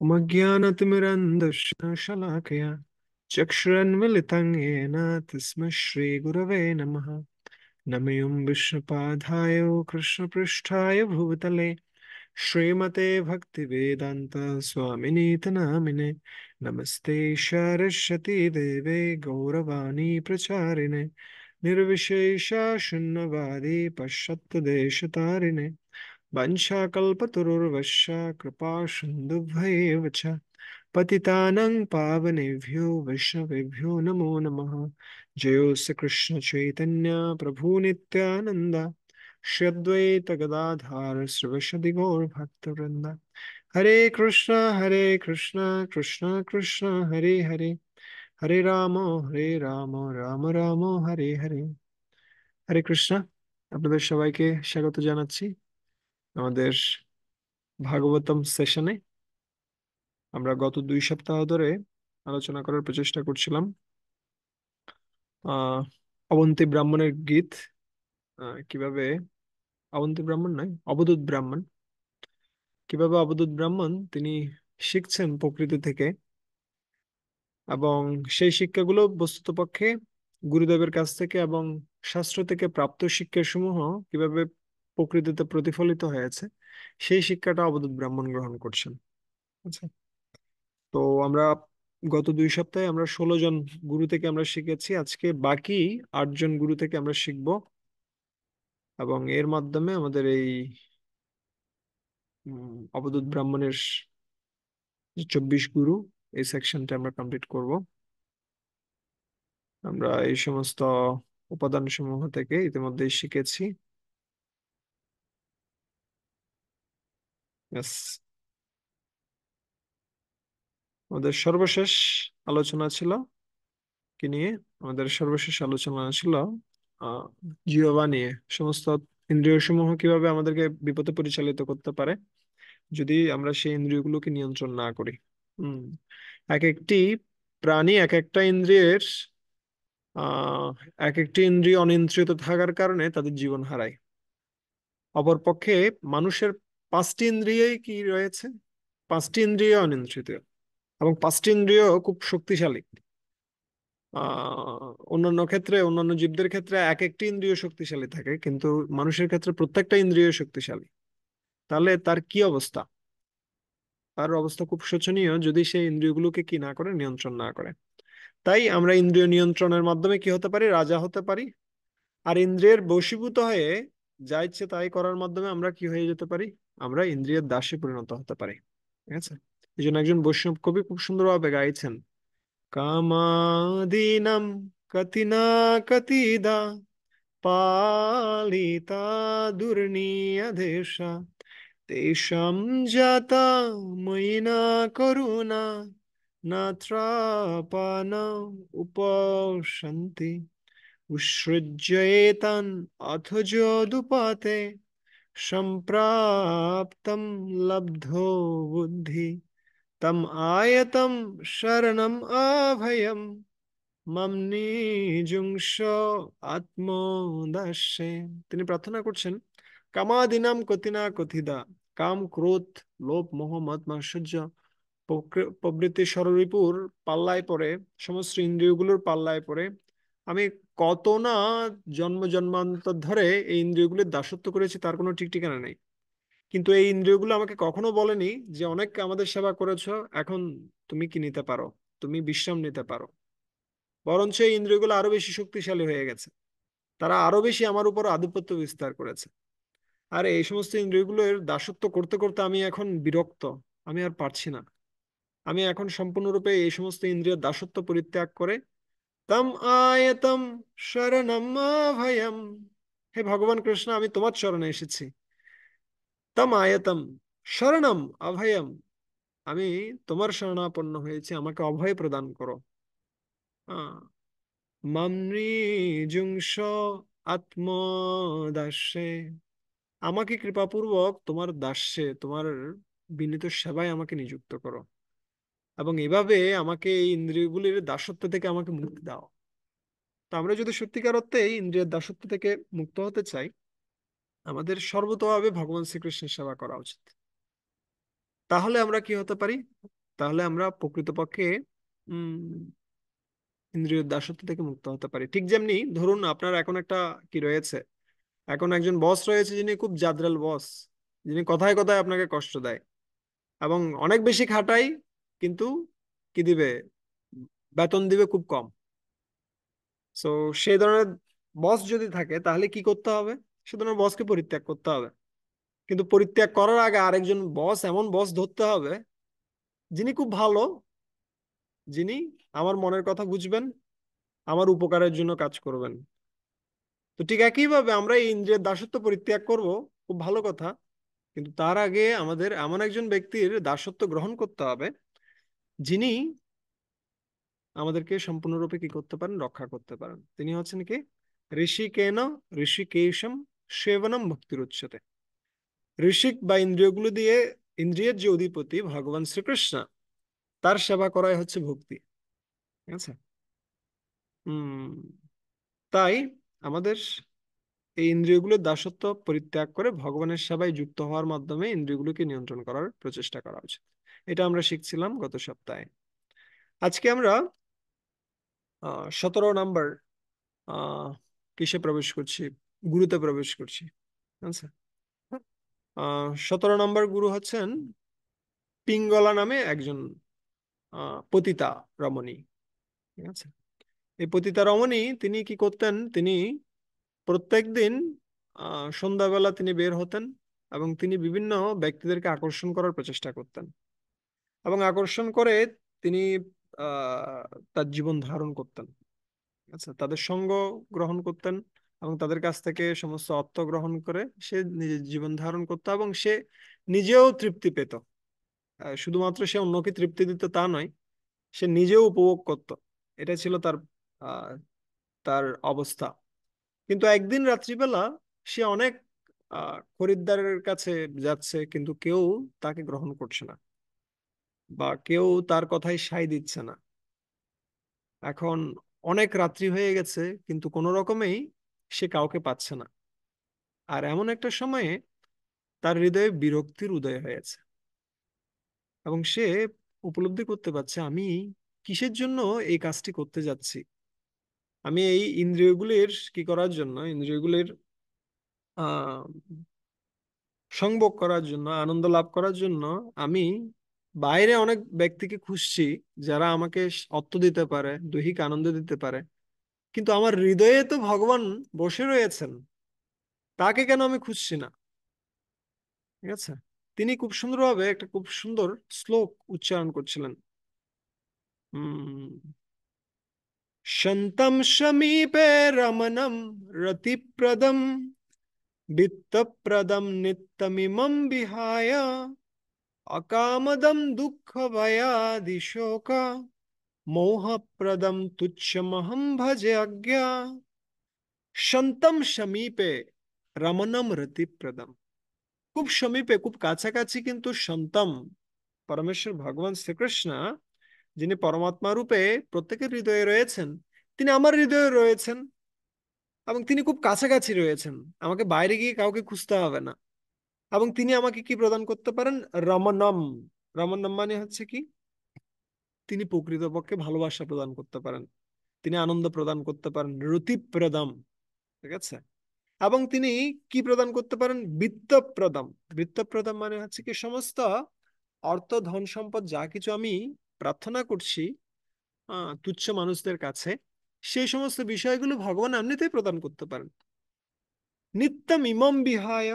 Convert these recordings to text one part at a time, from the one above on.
मज्ञानतिमिरन्धस्य शलाकया चक्षुरन्मिलितं येन तस्मै श्रीगुरवे नमः। नमः विष्णुपादाय कृष्णपृष्ठाय भूतले श्रीमते भक्तिवेदान्त स्वामिनीति नामिने। नमस्ते सरस्वती देवे गौरवाणी प्रचारिणे निर्विशेष शून्यवादी पश्चात्देशतारिणे वंशाकल्पतरुर्वश्य कृपा सिन्धुभ्येव च पतितानां पावनेभ्यो वैष्णवेभ्यो नमो नमः। जयो श्री कृष्ण चैतन्य प्रभु नित्यानंद श्री अद्वैत गदाधर श्रीवासदि गौर भक्तवृंद। हरे कृष्णा कृष्णा कृष्णा हरे हरे, हरे राम राम राम हरे हरे। হরে কৃষ্ণ। আপনাদের সবাইকে স্বাগত জানাচ্ছি আমাদের ভাগবতম সেশনে। আমরা গত 2 সপ্তাহ ধরে আলোচনা করার প্রচেষ্টা করছিলাম আহ অবন্তী ব্রাহ্মণের গীত। কিভাবে অবন্তী ব্রাহ্মণ নয়, অবধূত ব্রাহ্মণ, কিভাবে অবধূত ব্রাহ্মণ তিনি শিখছেন প্রকৃতি থেকে, এবং সেই শিক্ষাগুলো বস্তুতপক্ষে গুরুদেবের কাছ থেকে এবং শাস্ত্র থেকে প্রাপ্ত শিক্ষাসমূহ কিভাবে প্রকৃতিতে প্রতিফলিত হয়েছে, সেই শিক্ষাটা অবধূত ব্রাহ্মণ গ্রহণ করছেন। আচ্ছা, তো আমরা গত 2 সপ্তাহে আমরা 16 জন গুরু থেকে আমরা শিখেছি। আজকে বাকি 8 জন গুরু থেকে আমরা শিখব, এবং এর মাধ্যমে আমাদের এই অবধূত ব্রাহ্মণের যে 24 গুরু, এই সেকশনটা আমরা কমপ্লিট করব। আমরা এই সমস্ত উপাদান সমূহ থেকে ইতিমধ্যেই শিখেছি। Yes. আমাদের সর্বশেষ আলোচনা ছিল কি নিয়ে? আমাদের সর্বশেষ আলোচনা ছিল আহ জিহ্বা নিয়ে। সমস্ত ইন্দ্রিয় সমূহ কিভাবে আমাদেরকে বিপথে পরিচালিত করতে পারে যদি আমরা সেই ইন্দ্রিয়গুলোকে নিয়ন্ত্রণ না করি। হম এক একটি প্রাণী এক একটা ইন্দ্রিয়ের আহ এক একটি ইন্দ্রিয় অনিয়ন্ত্রিত থাকার কারণে তাদের জীবন হারায়। অপরপক্ষে মানুষের 5টি ইন্দ্রিয়ই কি রয়েছে? 5টি ইন্দ্রিয় অনিয়ন্ত্রিত, এবং 5টি ইন্দ্রিয় খুব শক্তিশালী। অন্যান্য ক্ষেত্রে, অন্যান্য জীবদের ক্ষেত্রে এক একটি ইন্দ্রিয় শক্তিশালী থাকে, কিন্তু মানুষের ক্ষেত্রে প্রত্যেকটা ইন্দ্রিয় শক্তিশালী। তাহলে তার কি অবস্থা? তার অবস্থা খুব শোচনীয় যদি সেই ইন্দ্রিয়গুলোকে কি না করে, নিয়ন্ত্রণ না করে। তাই আমরা ইন্দ্রিয় নিয়ন্ত্রণের মাধ্যমে কি হতে পারি? রাজা হতে পারি। আর ইন্দ্রিয়ের বশীভূত হয়ে যা ইচ্ছে তাই করার মাধ্যমে আমরা কি হয়ে যেতে পারি? আমরা ইন্দ্রিয়ের দাসে পরিণত হতে পারি। ঠিক আছে? এই জন্য একজন বৈষ্ণব কবি খুব সুন্দরভাবে গাইছেন, কামাদীনাম কতিনা কতিদা পালিতা দুর্নিয়দেশা তেষাং জাতা ময়িনা করুণা নাত্রাপান উপশন্তি উৎসৃজ্যেতান অথ যদুপাতে সম্প্রাপ্তম লব্ধো বুদ্ধি তম আয়তম শরণম অভয়ম মাম নিযুংস আত্মদাস্যে। তিনি প্রার্থনা করছেন, কামাদিনাম কতিনা কথিদা, কাম ক্রোধ লোভ মোহ মদ মাৎসর্য প্রভৃতি ষড়রিপুর পাল্লায় পড়ে, সমস্ত ইন্দ্রিয়গুলোর পাল্লায় পড়ে আমি কত না জন্ম জন্মান্তর ধরে এই ইন্দ্রিয়গুলির দাসত্ব করেছি, তার কোনো ঠিক ঠিকানা নেই। কিন্তু এই ইন্দ্রিয়গুলো আমাকে কখনো বলেনি যে অনেক আমাদের সেবা করেছো, এখন তুমি কি নিতে পারো, তুমি বিশ্রাম নিতে পারো। বরঞ্চ এই ইন্দ্রিয়গুলো আরো বেশি শক্তিশালী হয়ে গেছে, তারা আরো বেশি আমার উপর আধিপত্য বিস্তার করেছে। আর এই সমস্ত ইন্দ্রিয়গুলোর দাসত্ব করতে করতে আমি এখন বিরক্ত, আমি আর পারছি না। আমি এখন সম্পূর্ণরূপে এই সমস্ত ইন্দ্রিয়ের দাসত্ব পরিত্যাগ করে তম আয়তম শরণম ভয়ম, হে ভগবান কৃষ্ণ, আমি তোমার চরণে এসেছি। তম আয়তম শরণম অভয়ম, আমি তোমার শরণাপন্ন হয়েছি, আমাকে অভয় প্রদান করো। আহ, মাম নিযুংস আত্মদাস্যে, আমাকে কৃপাপূর্বক তোমার দাস্যে, তোমার বিনীত সেবায় আমাকে নিযুক্ত করো, এবং এভাবে আমাকে এই ইন্দ্রিয়গুলির দাসত্ব থেকে আমাকে মুক্তি দাও। তো আমরা যদি সত্যিকার অর্থে এই ইন্দ্রিয়ের দাসত্ব থেকে মুক্ত হতে চাই, আমাদের সর্বতোভাবে ভগবান শ্রীকৃষ্ণের সেবা করা উচিত। তাহলে আমরা কি হতে পারি? তাহলে আমরা প্রকৃতপক্ষে উম ইন্দ্রিয় দাসত্ব থেকে মুক্ত হতে পারি। ঠিক যেমনি ধরুন আপনার এখন একটা কি রয়েছে, এখন একজন বস রয়েছে যিনি খুব জাদ্রাল বস, যিনি কথায় কথায় আপনাকে কষ্ট দেয় এবং অনেক বেশি খাটাই, কিন্তু কি দিবে, বেতন দিবে খুব কম। সো সেই ধরনের বস যদি থাকে তাহলে কি করতে হবে? সে ধরনের বসকে পরিত্যাগ করতে হবে। কিন্তু পরিত্যাগ করার আগে আরেকজন বস, এমন বস ধরতে হবে যিনি খুব ভালো, যিনি আমার মনের কথা বুঝবেন, আমার উপকারের জন্য কাজ করবেন। তো ঠিক একইভাবে আমরা এই ইন্দ্রিয়ের দাসত্ব পরিত্যাগ করব, খুব ভালো কথা, কিন্তু তার আগে আমাদের এমন একজন ব্যক্তির দাসত্ব গ্রহণ করতে হবে যিনি আমাদেরকে সম্পূর্ণরূপে কি করতে পারেন, রক্ষা করতে পারেন। তিনি হচ্ছেন কি, ঋষিকেন ঋষিকেশম সেবনম ভক্তির উচ্চতে। ঋষিক বা ইন্দ্রিয়গুলো দিয়ে, ইন্দ্রিয়ের যে অধিপতি ভগবান শ্রীকৃষ্ণ, তার সেবা করাই হচ্ছে ভক্তি। ঠিক আছে। হম তাই আমাদের এই ইন্দ্রিয়গুলোর দাসত্ব পরিত্যাগ করে ভগবানের সেবায় যুক্ত হওয়ার মাধ্যমে ইন্দ্রিয়গুলোকে নিয়ন্ত্রণ করার প্রচেষ্টা করা উচিত। এটা আমরা শিখছিলাম গত সপ্তাহে। আজকে আমরা 17 নম্বর আহ কিসে প্রবেশ করছি, গুরুতে প্রবেশ করছি। আচ্ছা। 17 নম্বর গুরু হচ্ছেন পিঙ্গলা নামে একজন পতিতা রমণী। ঠিক আছে। এই পতিতা রমণী তিনি কি করতেন, তিনি প্রত্যেকদিন সন্ধ্যাবেলা তিনি বের হতেন এবং তিনি বিভিন্ন ব্যক্তিদেরকে আকর্ষণ করার প্রচেষ্টা করতেন এবং আকর্ষণ করে তিনি তার জীবন ধারণ করতেন। আচ্ছা, তাদের সঙ্গ গ্রহণ করতেন এবং তাদের কাছ থেকে সমস্ত অর্থ গ্রহণ করে সে নিজের জীবন ধারণ করতো এবং সে নিজেও তৃপ্তি পেত। শুধুমাত্র সে অন্যকে তৃপ্তি দিত তা নয়, সে নিজেও উপভোগ করত। এটা ছিল তার আহ, তার অবস্থা। কিন্তু একদিন রাত্রিবেলা সে অনেক খরিদ্দারের কাছে যাচ্ছে, কিন্তু কেউ তাকে গ্রহণ করছে না বা কেউ তার কথায় সায় দিচ্ছে না। এখন অনেক রাত্রি হয়ে গেছে, কিন্তু কোনো রকমেই সে কাউকে পাচ্ছে না। আর এমন একটা সময়ে তার হৃদয়ে বিরক্তির উদয় হয়েছে এবং সে উপলব্ধি করতে পারছে, আমি কিসের জন্য এই কাজটি করতে যাচ্ছি। আমি এই ইন্দ্রিয়গুলির কি করার জন্য, ইন্দ্রিয়গুলির আহ সংভোগ করার জন্য, আনন্দ লাভ করার জন্য আমি বাইরে অনেক ব্যক্তিকে খুঁজছি যারা আমাকে অর্থ দিতে পারে, দৈহিক আনন্দ দিতে পারে, কিন্তু আমার হৃদয়ে তো ভগবান বসে রয়েছেন, তাকে কেন আমি খুঁজছি না। ঠিক আছে। তিনি খুব সুন্দরভাবে একটা খুব সুন্দর শ্লোক উচ্চারণ করছিলেন। শন্তম সমীপে রমণম রতিপ্রদম বিত্তপ্রদম নিত্যমিমম বিহায় अकामदं दुःखभयादिशोक मोहप्रदं तुच्छमहं भजाज्ञा সন্তম সমীপে রমণম রতিপ্রদম। খুব সমীপে, খুব কাছাকাছি, কিন্তু সন্তম পরমেশ্বর ভগবান শ্রীকৃষ্ণ, যিনি পরমাত্মা রূপে প্রত্যেকের হৃদয়ে রয়েছেন, তিনি আমার হৃদয়ে রয়েছেন এবং তিনি খুব কাছাকাছি রয়েছেন। আমাকে বাইরে গিয়ে কাউকে খুঁজতে হবে না। এবং তিনি আমাকে কি প্রদান করতে পারেন? রমণম। রমণম মানে হচ্ছে কি, তিনি প্রকৃতপক্ষে ভালোবাসা প্রদান করতে পারেন, তিনি আনন্দ প্রদান করতে পারেন, রতি প্রদাম। ঠিক আছে। এবং তিনি কি প্রদান করতে পারেন? বিত্ত প্রদাম। বৃত্ত প্রদাম মানে হচ্ছে কি, সমস্ত অর্থ ধন সম্পদ যা কিছু আমি প্রার্থনা করছি তুচ্ছ মানুষদের কাছে, সেই সমস্ত বিষয়গুলো ভগবান এমনিতেই প্রদান করতে পারেন। নিত্যম ইমম বিহায়।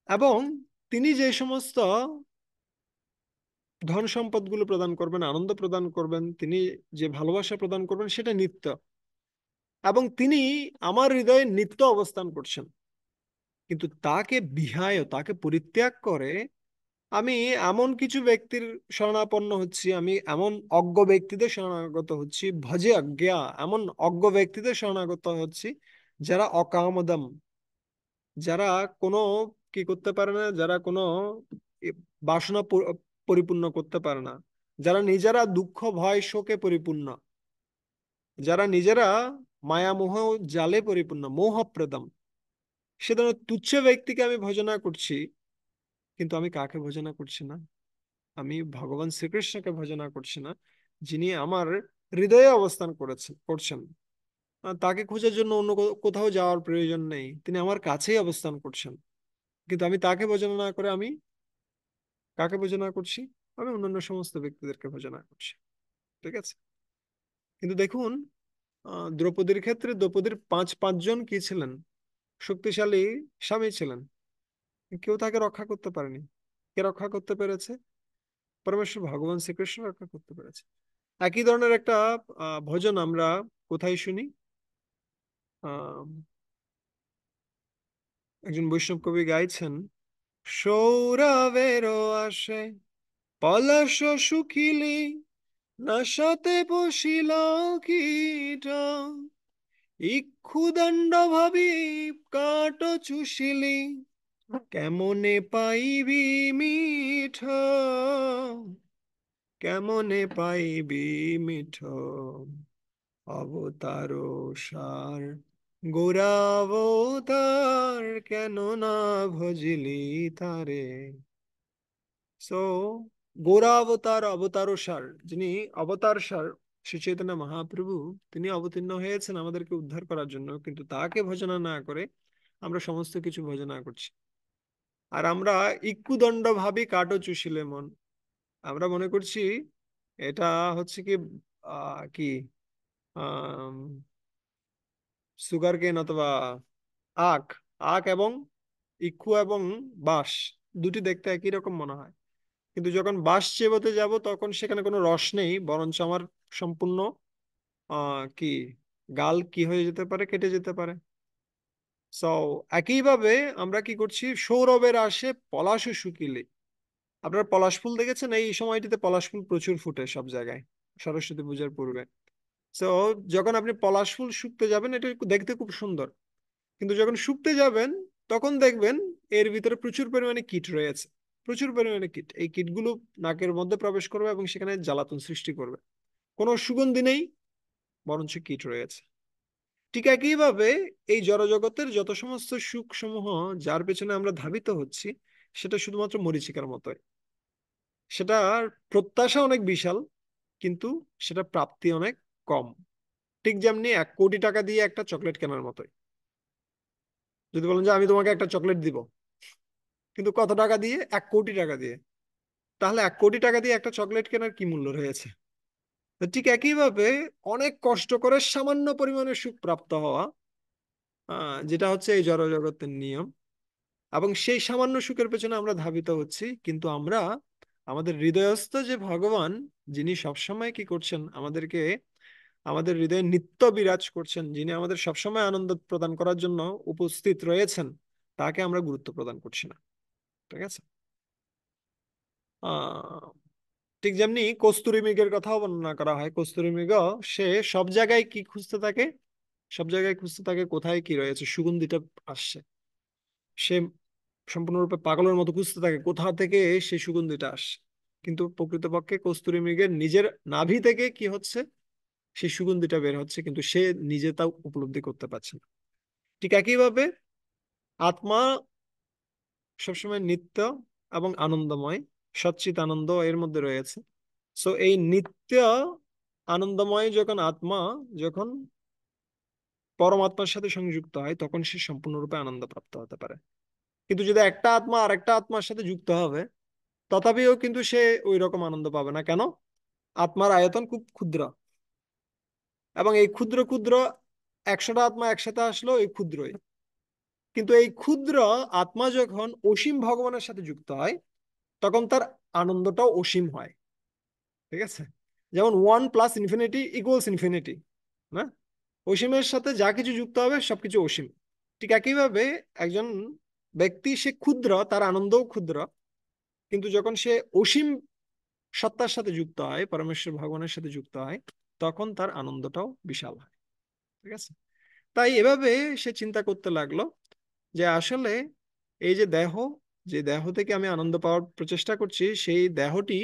এবং তিনি যে সমস্ত ধন সম্পদগুলো প্রদান করবেন, আনন্দ প্রদান করবেন, তিনি যে ভালোবাসা প্রদান করবেন, সেটা নিত্য। এবং তিনি আমার হৃদয়ে নিত্য অবস্থান করছেন। কিন্তু তাকে বিহায়, তাকে পরিত্যাগ করে আমি এমন কিছু ব্যক্তির শরণাপন্ন হচ্ছি, আমি এমন অজ্ঞ ব্যক্তিদের শরণাগত হচ্ছি, ভজে অজ্ঞা, এমন অজ্ঞ ব্যক্তিদের শরণাগত হচ্ছি যারা অকামদম, যারা কোনো কি করতে পারে না, যারা কোনো এ, বাসনা পরিপূর্ণ করতে পারে না, যারা নিজেরা দুঃখ ভয় শোকে পরিপূর্ণ, যারা নিজেরা মায়ামোহ জালে পরিপূর্ণ, মোহপ্রদম, সে ধরনের তুচ্ছ ব্যক্তিকে আমি ভজনা করছি। কিন্তু আমি কাকে ভজনা করছি না? আমি ভগবান শ্রীকৃষ্ণকে ভজনা করছি না, যিনি আমার হৃদয়ে অবস্থান করছেন। তাকে খোঁজার জন্য অন্য কোথাও যাওয়ার প্রয়োজন নেই, তিনি আমার কাছেই অবস্থান করছেন। কিন্তু আমি তাকে ভজনা না করে আমি কাকে ভজনা করছি? আমি অন্যান্য সমস্ত ব্যক্তিদেরকে ভজনা করছি। ঠিক আছে? কিন্তু দেখুন, দ্রৌপদীর ক্ষেত্রে দ্রৌপদীর পাঁচজন কি ছিলেন? শক্তিশালী স্বামী ছিলেন। কেউ তাকে রক্ষা করতে পারেনি। কে রক্ষা করতে পেরেছে? পরমেশ্বর ভগবান শ্রীকৃষ্ণ রক্ষা করতে পেরেছে। একই ধরনের একটা ভজন আমরা কোথায় শুনি? আহ একজন বৈষ্ণব কবি গাইছেন, সৌরভের আসে পলাশ শুকিলি, নাশাতে বসিল কীট, ইক্ষুদণ্ড ভাবি কাট চুষিলি, কেমনে পাইবি মিঠ, কেমনে পাইবি মিঠ, অবতার সার গোরাবতার, কেন না ভজিলি তারে। সো গোরাবতার, অবতার সার, যিনি অবতার সার শ্রী চৈতন্য মহাপ্রভু, তিনি অবতীর্ণ হয়েছেন আমাদেরকে উদ্ধার করার জন্য, কিন্তু তাকে ভজনা না করে আমরা সমস্ত কিছু ভজনা করছি। আর আমরা ইক্ষুদণ্ড ভাবি কাটো চুষিলে মন, আমরা মনে করছি এটা হচ্ছে কি কি সুগার কেন অথবা আখ। আখ এবং ইক্ষু এবং বাঁশ দুটি দেখতে একই রকম মনে হয়, কিন্তু যখন বাঁশ চেবোতে যাব তখন সেখানে কোনো রস নেই, বরঞ্চ আমার সম্পূর্ণ কি গাল কি হয়ে যেতে পারে, কেটে যেতে পারে। সো একইভাবে আমরা কি করছি, সৌরভের আসে পলাশ শুকিলে। আপনার পলাশ ফুল দেখেছেন? এই সময়টিতে পলাশ ফুল প্রচুর ফুটে সব জায়গায়, সরস্বতী পূজার পূর্বে। তো যখন আপনি পলাশ ফুল শুকতে যাবেন, এটা দেখতে খুব সুন্দর, কিন্তু যখন শুকতে যাবেন তখন দেখবেন এর ভিতরে প্রচুর পরিমাণে কীট রয়েছে। প্রচুর পরিমাণে কীট, এই কীটগুলো নাকের মধ্যে প্রবেশ করবে এবং সেখানে জ্বালাতন সৃষ্টি করবে। কোনো সুগন্ধি নেই, বরঞ্চ কীট রয়েছে। ঠিক একইভাবে এই জড়জগতের যত সমস্ত সুখ সমূহ যার পেছনে আমরা ধাবিত হচ্ছি, সেটা শুধুমাত্র মরীচিকার মতোই। সেটার প্রত্যাশা অনেক বিশাল, কিন্তু সেটা প্রাপ্তি অনেক কম। ঠিক যেমনি 1 কোটি টাকা দিয়ে একটা চকলেট কেনার মতোই। যদি বলেন যে আমি তোমাকে একটা চকলেট দিব, কিন্তু কত টাকা দিয়ে? 1 কোটি টাকা দিয়ে। তাহলে 1 কোটি টাকা দিয়ে একটা চকলেট কেনার কি মূল্য রয়েছে? তো ঠিক একইভাবে অনেক কষ্ট করে সামান্য পরিমাণে সুখ প্রাপ্ত হওয়া, যেটা হচ্ছে এই জড়জগতের নিয়ম, এবং সেই সামান্য সুখের পেছনে আমরা ধাবিত হচ্ছি। কিন্তু আমরা আমাদের হৃদয়স্থ যে ভগবান, যিনি সবসময় কি করছেন, আমাদেরকে আমাদের হৃদয়ে নিত্য বিরাজ করছেন, যিনি আমাদের সবসময় আনন্দ প্রদান করার জন্য উপস্থিত রয়েছেন, তাকে আমরা গুরুত্ব প্রদান করছি না। ঠিক আছে? আহ ঠিক যেমনি কস্তুরী মৃগের কথাও বর্ণনা করা হয়। কস্তুরী মৃগ, সে সব জায়গায় কি খুঁজতে থাকে? সব জায়গায় খুঁজতে থাকে কোথায় কি রয়েছে, সুগন্ধিটা আসছে। সে সম্পূর্ণরূপে পাগলের মতো খুঁজতে থাকে কোথা থেকে সেই সুগন্ধিটা আসছে। কিন্তু প্রকৃতপক্ষে কস্তুরী মৃগের নিজের নাভি থেকে কি হচ্ছে, সেই সুগন্ধিটা বের হচ্ছে, কিন্তু সে নিজে তা উপলব্ধি করতে পারছে না। ঠিক একইভাবে আত্মা সবসময় নিত্য এবং আনন্দময়, সচ্চিত আনন্দ এর মধ্যে রয়েছে। সো এই নিত্য আনন্দময় যখন আত্মা, যখন পরমাত্মার সাথে সংযুক্ত হয়, তখন সে সম্পূর্ণরূপে আনন্দ প্রাপ্ত হতে পারে। কিন্তু যদি একটা আত্মা আরেকটা আত্মার সাথে যুক্ত হবে, তথাপিও কিন্তু সে ওই রকম আনন্দ পাবে না। কেন? আত্মার আয়তন খুব ক্ষুদ্র, এবং এই ক্ষুদ্র ক্ষুদ্র 100টা আত্মা একসাথে আসলো এই ক্ষুদ্রই। কিন্তু এই ক্ষুদ্র আত্মা যখন অসীম ভগবানের সাথে যুক্ত হয়, তখন তার আনন্দটাও অসীম হয়। ঠিক আছে? যেমন 1 + ∞=ইনফিনিটি, না? অসীমের সাথে যা কিছু যুক্ত হবে সবকিছু অসীম। ঠিক একইভাবে একজন ব্যক্তি, সে ক্ষুদ্র, তার আনন্দও ক্ষুদ্র, কিন্তু যখন সে অসীম সত্তার সাথে যুক্ত হয়, পরমেশ্বর ভগবানের সাথে যুক্ত হয়, তখন তার আনন্দটাও বিশাল হয়। ঠিক আছে? তাই এভাবে সে চিন্তা করতে লাগলো যে আসলে এই যে দেহ, যে দেহ থেকে আমি আনন্দ পাওয়ার প্রচেষ্টা করছি, সেই দেহটি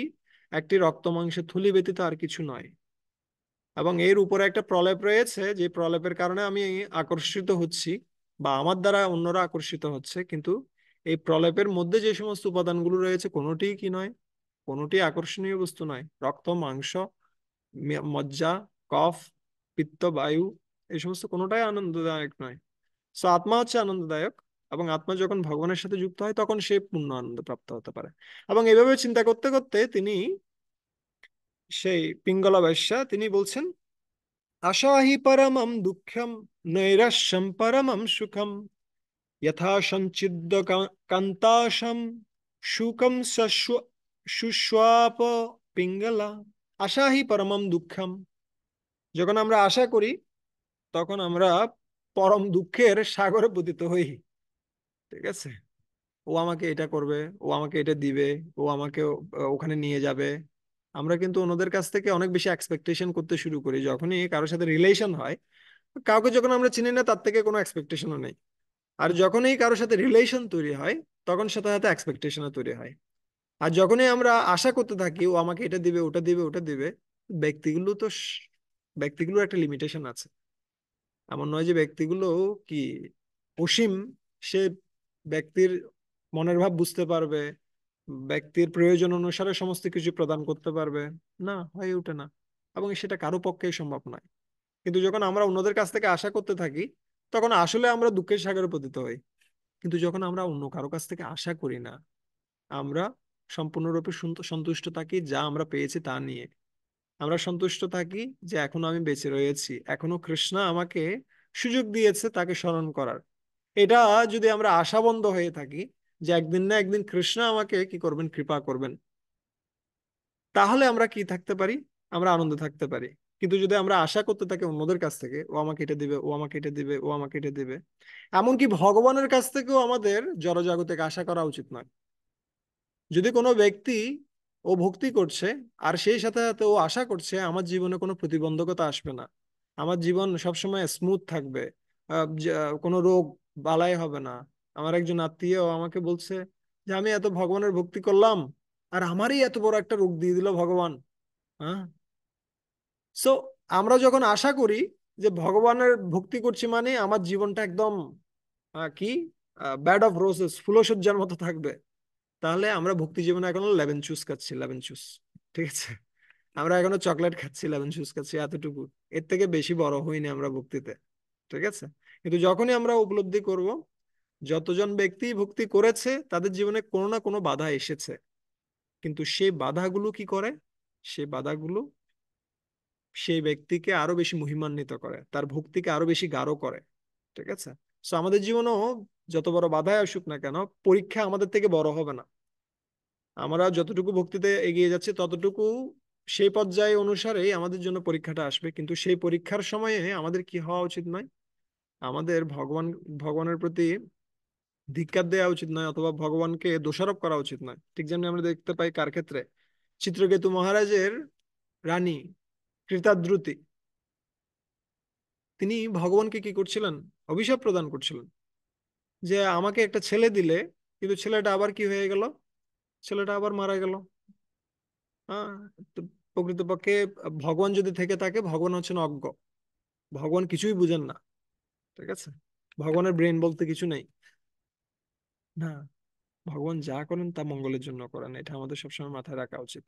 একটি রক্ত মাংসের থলি ব্যতীত আর কিছু নয়। এবং এর উপরে একটা প্রলেপ রয়েছে, যে প্রলেপের কারণে আমি আকর্ষিত হচ্ছি, বা আমার দ্বারা অন্যরা আকর্ষিত হচ্ছে, কিন্তু এই প্রলেপের মধ্যে যে সমস্ত উপাদানগুলো রয়েছে কোনোটিই কি নয়, কোনোটি আকর্ষণীয় বস্তু নয়। রক্ত, মাংস, মজ্জা, কফ, পিত্ত, বায়ু, এই সমস্ত কোনোটাই আনন্দদায়ক নয়। সো আত্মা হচ্ছে আনন্দদায়ক, এবং আত্মা যখন ভগবানের সাথে যুক্ত হয় তখন সে পূর্ণ আনন্দ প্রাপ্ত হতে পারে। এবং এভাবে চিন্তা করতে করতে তিনি, সেই পিঙ্গলা বেশ্যা, তিনি বলছেন, আশা হি পরমম দুঃখম নৈরাশ্যম পরমম সুখম যথা সঞ্চিদ্য কান্তাসম শুকম শুষ্বাপ পিঙ্গলা। আশা হি পরমম দুঃখম, যখন আমরা আশা করি তখন আমরা পরম দুঃখের সাগরে পতিত হই। ঠিক আছে, ও আমাকে এটা করবে, ও আমাকে এটা দিবে, ও আমাকে ওখানে নিয়ে যাবে। আমরা কিন্তু অন্যদের কাছ থেকে অনেক বেশি এক্সপেকটেশন করতে শুরু করি যখনই কারোর সাথে রিলেশন হয়। কাউকে যখন আমরা চিনি না তার থেকে কোনো এক্সপেকটেশনও নেই। আর যখনই কারোর সাথে রিলেশন তৈরি হয় তখন সাথে সাথে এক্সপেকটেশনও তৈরি হয়। আর যখনই আমরা আশা করতে থাকি ও আমাকে এটা দিবে, ওটা দিবে, ওটা দিবে, ব্যক্তিগুলো তো ব্যক্তিগুলোর একটা লিমিটেশন আছে। এমন নয় যে ব্যক্তিগুলো কি অসীম, সে ব্যক্তির মনের ভাব বুঝতে পারবে, ব্যক্তির প্রয়োজন অনুসারে সমস্ত কিছু প্রদান করতে পারবে। না, হয়ে ওঠে না, এবং সেটা কারো পক্ষেই সম্ভব নয়। কিন্তু যখন আমরা অন্যদের কাছ থেকে আশা করতে থাকি তখন আসলে আমরা দুঃখের সাগরে পতিত হই। কিন্তু যখন আমরা অন্য কারো কাছ থেকে আশা করি না, আমরা সম্পূর্ণরূপে সন্তুষ্ট থাকি যা আমরা পেয়েছি তা নিয়ে। আমরা সন্তুষ্ট থাকি যে এখনো আমি বেঁচে রয়েছি, এখনো কৃষ্ণ আমাকে সুযোগ দিয়েছে তাকে স্মরণ করার। এটা যদি আমরা আশাবন্ধ হয়ে থাকি যে একদিন না একদিন কৃষ্ণ আমাকে কি করবেন, কৃপা করবেন, তাহলে আমরা কি থাকতে পারি, আমরা আনন্দে থাকতে পারি। কিন্তু যদি আমরা আশা করতে থাকি অন্যদের কাছ থেকে, ও আমাকে এটা দিবে, ও আমাকে এটা দিবে, ও আমাকে এটা দিবে, এমনকি ভগবানের কাছ থেকেও আমাদের জড়জাগতিক আশা করা উচিত নয়। যদি কোনো ব্যক্তি, ও ভক্তি করছে আর সেই সাথে সাথে ও আশা করছে আমার জীবনে কোনো প্রতিবন্ধকতা আসবে না, আমার জীবন সবসময় স্মুথ থাকবে, কোনো রোগ বালাই হবে না। আমার একজন আত্মীয় আমাকে বলছে যে আমি এত ভগবানের ভক্তি করলাম আর আমারই এত বড় একটা রোগ দিয়ে দিল ভগবান। হ্যাঁ। সো আমরা যখন আশা করি যে ভগবানের ভক্তি করছি মানে আমার জীবনটা একদম কি ব্যাড অফ রোসেস, ফুলশয্যার মতো থাকবে, তাহলে আমরা ভক্তি জীবনে এখনো লেমন চুস খাচ্ছি, লেমন চুস। ঠিক আছে, আমরা এখনো চকলেট খাচ্ছি, লেমন চুস খাচ্ছি, এতটুকু। এর থেকে বেশি বড় হইনি আমরা ভক্তিতে। ঠিক আছে, কিন্তু যখনই আমরা উপলব্ধি করব যতজন ব্যক্তি ভক্তি করেছে তাদের জীবনে কোনো না কোনো বাধা এসেছে, কিন্তু সেই বাধাগুলো কি করে, সেই বাধাগুলো সেই ব্যক্তিকে আরো বেশি মহিমান্বিত করে, তার ভক্তিকে আরো বেশি গাঢ় করে। ঠিক আছে, তো আমাদের জীবনেও যত বড় বাধাই আসুক না কেন, পরীক্ষা আমাদের থেকে বড় হবে না। আমরা যতটুকু ভক্তিতে এগিয়ে যাচ্ছি ততটুকু সেই পর্যায়ে অনুসারেই আমাদের জন্য পরীক্ষাটা আসবে। কিন্তু সেই পরীক্ষার সময়ে আমাদের কি হওয়া উচিত নয়, আমাদের ভগবানের প্রতি ধিক্কার দেওয়া উচিত নয়, অথবা ভগবানকে দোষারোপ করা উচিত নয়। ঠিক যেমনি আমরা দেখতে পাই কার ক্ষেত্রে, চিত্রকেতু মহারাজের রানী কৃতাদ্রুতি, তিনি ভগবানকে কি করছিলেন, অভিশাপ প্রদান করছিলেন যে আমাকে একটা ছেলে দিলে, কিন্তু ছেলেটা আবার কি হয়ে গেল, ছেলেটা আবার মারা গেল। হ্যাঁ, তো প্রকৃতপক্ষে ভগবান যদি থেকে থাকে, ভগবান হচ্ছেন অজ্ঞ, ভগবান কিছুই বুঝেন না। ঠিক আছে, ভগবানের ব্রেন বলতে কিছু নেই। না, ভগবান যা করেন তা মঙ্গলের জন্য করেন, এটা আমাদের সবসময় মাথায় রাখা উচিত।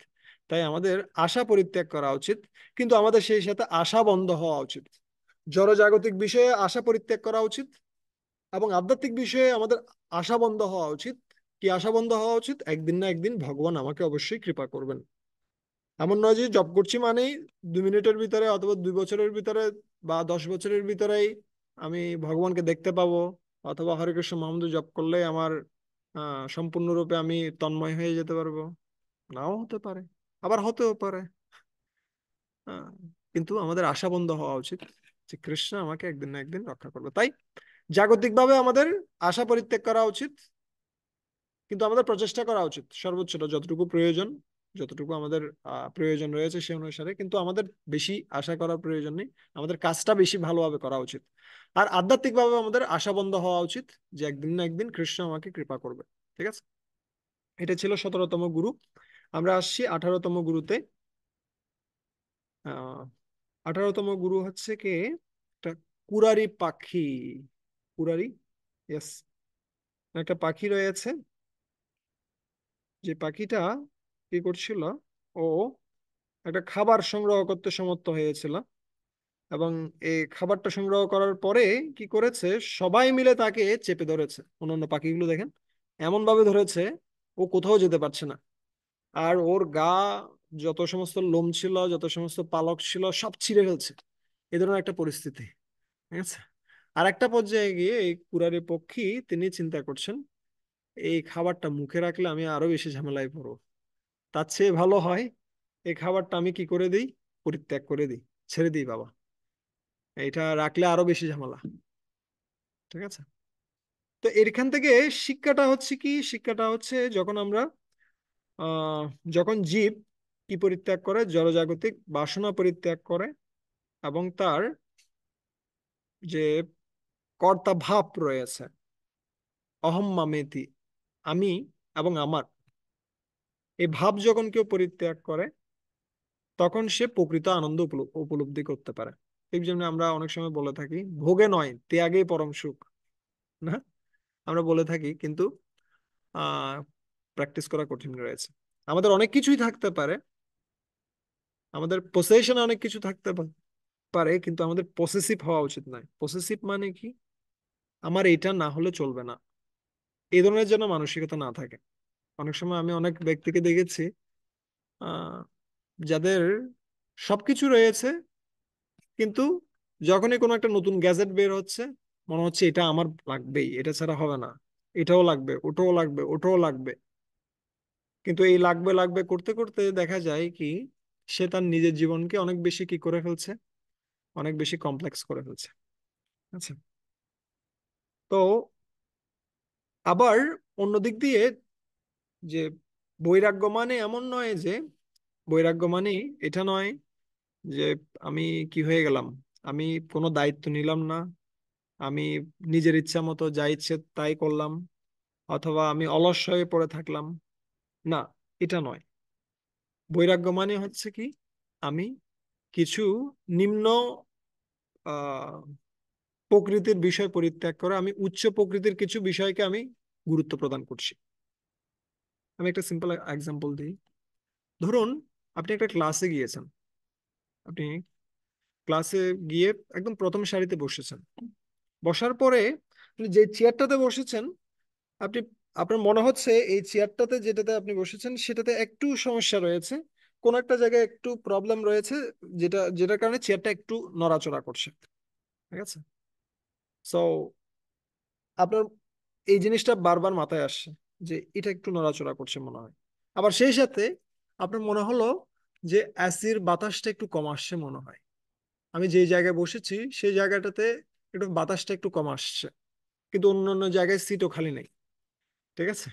তাই আমাদের আশা পরিত্যাগ করা উচিত, কিন্তু আমাদের সেই সাথে আশা বন্ধ হওয়া উচিত। জড়জাগতিক বিষয়ে আশা পরিত্যাগ করা উচিত, এবং আধ্যাত্মিক বিষয়ে আমাদের আশা বন্ধ হওয়া উচিত। কি আশা বন্ধ হওয়া উচিত, একদিন না একদিন ভগবান আমাকে অবশ্যই কৃপা করবেন। এমন নয় যে জব করছি মানেই 2 মিনিটের ভিতরে অথবা 2 বছরের ভিতরে বা 10 বছরের ভিতরেই আমি ভগবানকে দেখতে পাবো, অথবা হরে কৃষ্ণ মহামন্ত্র জপ করলে আমার সম্পূর্ণরূপে আমি তন্ময় হয়ে যেতে পারবো। নাও হতে পারে, আবার হতেও পারে। আহ, কিন্তু আমাদের আশা বন্ধ হওয়া উচিত যে কৃষ্ণ আমাকে একদিন না একদিন রক্ষা করবে। তাই জাগতিকভাবে আমাদের আশা পরিত্যাগ করা উচিত, কিন্তু আমাদের প্রচেষ্টা করা উচিত সর্বোচ্চটা যতটুকু প্রয়োজন, যতটুকু আমাদের প্রয়োজন রয়েছে সে অনুসারে। কিন্তু আমাদের বেশি আশা করার প্রয়োজন নেই, আমাদের কাজটা বেশি ভালোভাবে করা উচিত। আর আধ্যাত্মিকভাবে আমাদের আশাবন্ধ হওয়া উচিত যে একদিন না একদিন কৃষ্ণ আমাকে কৃপা করবে। ঠিক আছে, এটা ছিল 17তম গুরু। আমরা আসছি 18তম গুরুতে। আহ 18তম গুরু হচ্ছে কে, একটা কুরারি পাখি, কুরারি, ইয়েস, একটা পাখি রয়েছে, যে পাখিটা কি করছিল, ও একটা খাবার সংগ্রহ করতে সমর্থ হয়েছিল, এবং এই খাবারটা সংগ্রহ করার পরে কি করেছে, সবাই মিলে তাকে চেপে ধরেছে। অন্যান্য পাখিগুলো দেখেন এমন ভাবে ধরেছে, ও কোথাও যেতে পারছে না। আর ওর গা, যত সমস্ত লোম ছিল, যত সমস্ত পালক ছিল, সব ছিঁড়ে ফেলছে। এ ধরনের একটা পরিস্থিতি। ঠিক আছে। আর একটা পর্যায়ে গিয়ে এই কুরারি পক্ষী তিনি চিন্তা করছেন, এই খাবারটা মুখে রাখলে আমি আরো বেশি ঝামেলায় পড়বো। তার চেয়ে ভালো হয় এই খাবারটা আমি কি করে দিই, পরিত্যাগ করে দিই, ছেড়ে দিই বাবা, এটা রাখলে আরো বেশি ঝামেলা। ঠিক আছে। তো এখান থেকে শিক্ষাটা হচ্ছে কি, শিক্ষাটা হচ্ছে যখন আমরা আহ যখন জীব কি পরিত্যাগ করে, জড়জাগতিক বাসনা পরিত্যাগ করে, এবং তার যে কর্তা ভাব রয়েছে, অহম মামেতি, আমি এবং আমার, এই ভাব যখন কেউ পরিত্যাগ করে, তখন সে প্রকৃত আনন্দ উপলব্ধি করতে পারে। এই জন্য আমরা অনেক সময় বলে থাকি, ভোগে নয় ত্যাগে পরম সুখ, না? আমরা বলে থাকি, কিন্তু আহ প্র্যাকটিস করা কঠিন রয়েছে। আমাদের অনেক কিছুই থাকতে পারে, আমাদের পসেশনে অনেক কিছু থাকতে পারে, কিন্তু আমাদের পসেসিভ হওয়া উচিত নয়। পসেসিভ মানে কি, আমার এটা না হলে চলবে না, এই ধরনের যেন মানসিকতা না থাকে। অনেক সময় আমি অনেক ব্যক্তিকে দেখেছি, আহ যাদের সবকিছু রয়েছে, কিন্তু যখনই কোনো একটা নতুন গ্যাজেট বের হচ্ছে, মনে হচ্ছে এটা আমার লাগবেই, এটা ছাড়া হবে না, এটাও লাগবে, ওটাও লাগবে, ওটাও লাগবে। কিন্তু এই লাগবে লাগবে করতে করতে দেখা যায় কি, সে তার নিজের জীবনকে অনেক বেশি কি করে ফেলছে, অনেক বেশি কমপ্লেক্স করে ফেলছে। আচ্ছা। তো আবার অন্য দিক দিয়ে, যে বৈরাগ্য মানে এমন নয় যে, বৈরাগ্য মানে এটা নয় যে আমি কি হয়ে গেলাম, আমি কোনো দায়িত্ব নিলাম না, আমি নিজের ইচ্ছা মতো যা ইচ্ছে তাই করলাম, অথবা আমি অলস হয়ে পড়ে থাকলাম। না, এটা নয়। বৈরাগ্য মানে হচ্ছে কি, আমি কিছু নিম্ন আহ প্রকৃতির বিষয় পরিত্যাগ করে আমি উচ্চ প্রকৃতির কিছু বিষয়কে আমি গুরুত্ব প্রদান করছি। আমি একটা সিম্পল এক্সাম্পল দিই। ধরুন, আপনি একটা ক্লাসে গিয়েছেন, আপনি ক্লাসে গিয়ে একদম প্রথম সারিতে বসেছেন। বসার পরে আপনি যে চেয়ারটাতে বসেছেন, আপনি, আপনার মনে হচ্ছে এই চেয়ারটাতে যেটাতে আপনি বসেছেন সেটাতে একটু সমস্যা রয়েছে, কোন একটা জায়গায় একটু প্রবলেম রয়েছে, যেটার কারণে চেয়ারটা একটু নড়াচড়া করছে। ঠিক আছে। সো আপনার এই জিনিসটা বারবার মাথায় আসছে, যে এটা একটু নড়াচড়া করছে মনে হয়। আবার সেই সাথে আপনার মনে হলো যে এসির বাতাসটা একটু কম আসছে মনে হয়, আমি যে জায়গায় বসেছি সেই জায়গাটাতে একটু বাতাসটা একটু কম আসছে, কিন্তু অন্য অন্য জায়গায় সিটও খালি নেই। ঠিক আছে।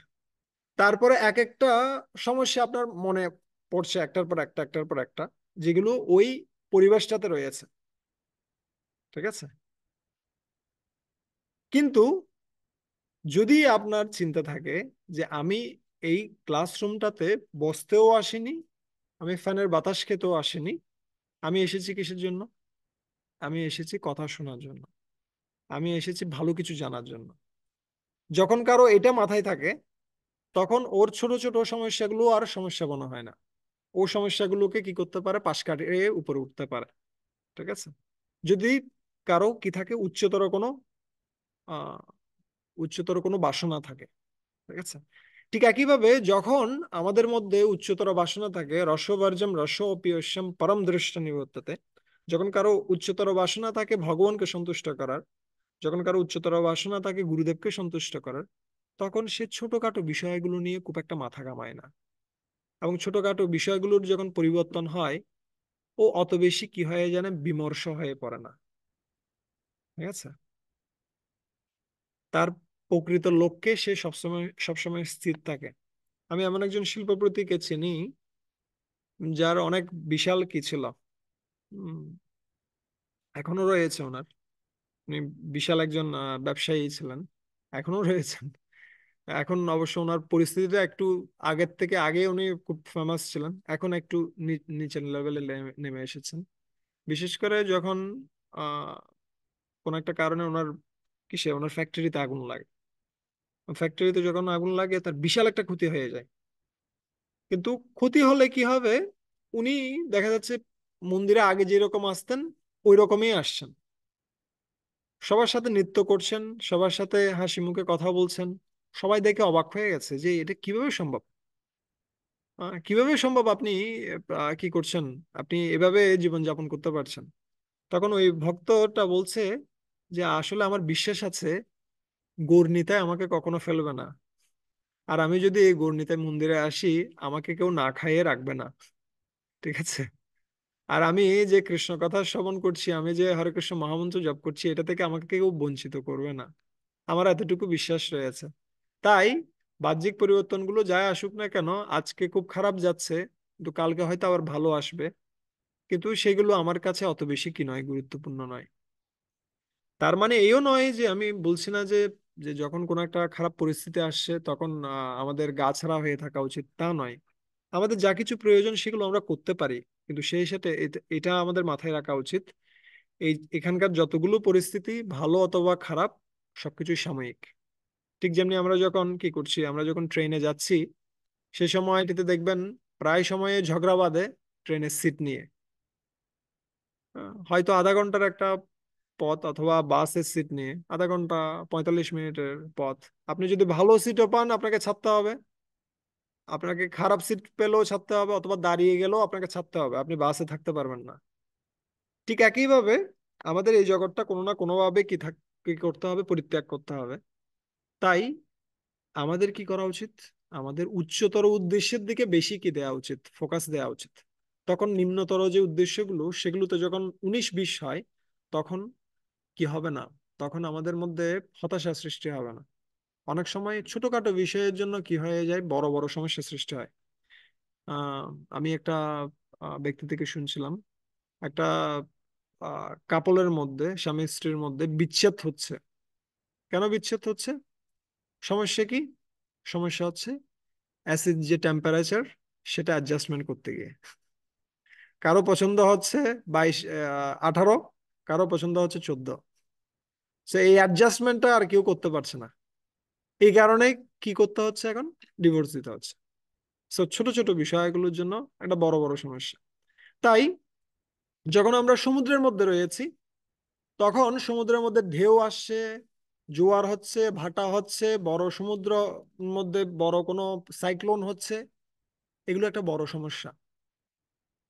তারপরে এক একটা সমস্যা আপনার মনে পড়ছে, একটার পর একটা, একটার পর একটা, যেগুলো ওই পরিবেশটাতে রয়েছে। ঠিক আছে। কিন্তু যদি আপনার চিন্তা থাকে যে আমি এই ক্লাসরুমটাতে বসতেও আসিনি, আমি ফ্যানের বাতাস খেতেও আসিনি, আমি এসেছি কিসের জন্য, আমি এসেছি কথা শোনার জন্য, আমি এসেছি ভালো কিছু জানার জন্য। যখন কারো এটা মাথায় থাকে, তখন ওর ছোট ছোট সমস্যাগুলো আর সমস্যা মনে হয় না। ও সমস্যাগুলোকে কি করতে পারে, পাশ কাটিয়ে উপরে উঠতে পারে। ঠিক আছে। যদি কারো কি থাকে, আহ উচ্চতর কোনো বাসনা থাকে। ঠিক আছে। ঠিক একইভাবে যখন আমাদের মধ্যে উচ্চতর বাসনা থাকে, রসবর্জম রসোপিয়স্যম পরম দৃষ্ট নিবর্ততে, যখন কারো উচ্চতর বাসনা থাকে ভগবানকে সন্তুষ্ট করার, যখন কারো উচ্চতর বাসনা থাকে গুরুদেবকে সন্তুষ্ট করার, তখন সে ছোটখাটো বিষয়গুলো নিয়ে খুব একটা মাথা ঘামায় না। এবং ছোটখাটো বিষয়গুলোর যখন পরিবর্তন হয়, ও অত বেশি কি হয়ে জানে, বিমর্ষ হয়ে পড়ে না। ঠিক আছে। তার প্রকৃত লক্ষ্যে সে সবসময় সবসময় স্থির থাকে। আমি এমন একজন শিল্পপতিকে চিনি, যার অনেক বিশাল কি ছিল, উম, এখনো রয়েছে ওনার, উনি বিশাল একজন ব্যবসায়ী ছিলেন, এখনো রয়েছেন। এখন অবশ্য ওনার পরিস্থিতিটা একটু আগের থেকে, আগে উনি খুব ফেমাস ছিলেন, এখন একটু নিচের লেভেলে নেমে এসেছেন। বিশেষ করে যখন আহ কোন একটা কারণে ওনার, কিসে, ওনার ফ্যাক্টরিতে আগুন লাগে। ফ্যাক্টরিতে যখন আগুন লাগে তার বিশাল একটা ক্ষতি হয়ে যায়। কিন্তু ক্ষতি হলে কি হবে, উনি দেখা যাচ্ছে মন্দিরে আগে যেরকম আসতেন ওই রকমই আসছেন, সবার সাথে নৃত্য করছেন, সবার সাথে হাসি মুখে কথা বলছেন। সবাই দেখে অবাক হয়ে গেছে যে এটা কিভাবে সম্ভব। কিভাবে সম্ভব আপনি কি করছেন, আপনি এভাবে জীবনযাপন করতে পারছেন। তখন ওই ভক্তটা বলছে যে আসলে আমার বিশ্বাস আছে গৌরনীতায় আমাকে কখনো ফেলবে না, আর আমি যদি এই গৌরনীতায় মন্দিরে আসি আমাকে কেউ না খাইয়ে রাখবে না। ঠিক আছে। আর আমি যে কৃষ্ণ কথা শ্রবণ করছি, আমি যে হরে কৃষ্ণ মহামন্ত্র জপ করছি, এটা থেকে আমাকে কেউ বঞ্চিত করবে না। আমার এতটুকু বিশ্বাস রয়েছে। তাই বাহ্যিক পরিবর্তনগুলো যাই আসুক না কেন, আজকে খুব খারাপ যাচ্ছে কিন্তু কালকে হয়তো আবার ভালো আসবে, কিন্তু সেগুলো আমার কাছে অত বেশি কি নয়, গুরুত্বপূর্ণ নয়। তার মানে এইও নয় যে আমি বলছি না যে যে যখন কোনো একটা খারাপ পরিস্থিতি আসছে তখন আমাদের গা ছাড়া হয়ে থাকা উচিত, তা নয়। আমাদের যা কিছু প্রয়োজন সেগুলো আমরা করতে পারি, কিন্তু সেই সাথে এটা আমাদের মাথায় রাখা উচিত, এই এখানকার যতগুলো পরিস্থিতি ভালো অথবা খারাপ সবকিছুই সাময়িক। ঠিক যেমনি আমরা যখন কি করছি, আমরা যখন ট্রেনে যাচ্ছি সে সময়টিতে দেখবেন প্রায় সময়ে ঝগড়া বাঁধে ট্রেনের সিট নিয়ে। হয়তো আধা ঘন্টার একটা পথ অথবা বাসের সিট নিয়ে আধা ঘন্টা 45 মিনিটের পথ, আপনি যদি ভালো সিটও পান আপনাকে ছাড়তে হবে, আপনাকে খারাপ সিট পেলেও ছাড়তে হবে, অথবা দাঁড়িয়ে গেলেও আপনাকে ছাড়তে হবে, আপনি বাসে থাকতে পারবেন না। ঠিক একইভাবে আমাদের এই জগৎটা কোনো না কোনোভাবে কি করতে হবে, পরিত্যাগ করতে হবে। তাই আমাদের কি করা উচিত, আমাদের উচ্চতর উদ্দেশ্যের দিকে বেশি কি দেওয়া উচিত, ফোকাস দেওয়া উচিত। তখন নিম্নতর যে উদ্দেশ্যগুলো সেগুলোতে যখন 19-20 হয় তখন কি হবে না, তখন আমাদের মধ্যে হতাশা সৃষ্টি হবে না। অনেক সময় ছোটখাটো বিষয়ের জন্য কি হয়ে যায়, বড় বড় সমস্যা সৃষ্টি হয়। আহ আমি একটা ব্যক্তি থেকে শুনছিলাম, একটা কাপলের মধ্যে, স্বামী স্ত্রীর মধ্যে বিচ্ছেদ হচ্ছে। কেন বিচ্ছেদ হচ্ছে, সমস্যা কি? সমস্যা হচ্ছে অ্যাসিড যে টেম্পারেচার সেটা অ্যাডজাস্টমেন্ট করতে গিয়ে কারো পছন্দ হচ্ছে 18, কারো পছন্দ হচ্ছে 14। সো এই অ্যাডজাস্টমেন্টটা আর কেউ করতে পারছে না, এই কারণে কি করতে হচ্ছে এখন, ডিভোর্স দিতে হচ্ছে। সো ছোট ছোট বিষয়গুলোর জন্য একটা বড় বড় সমস্যা। তাই যখন আমরা সমুদ্রের মধ্যে রয়েছি তখন সমুদ্রের মধ্যে ঢেউ আসছে, জোয়ার হচ্ছে, ভাটা হচ্ছে, বড় সমুদ্র মধ্যে বড় কোনো সাইক্লোন হচ্ছে, এগুলো একটা বড় সমস্যা।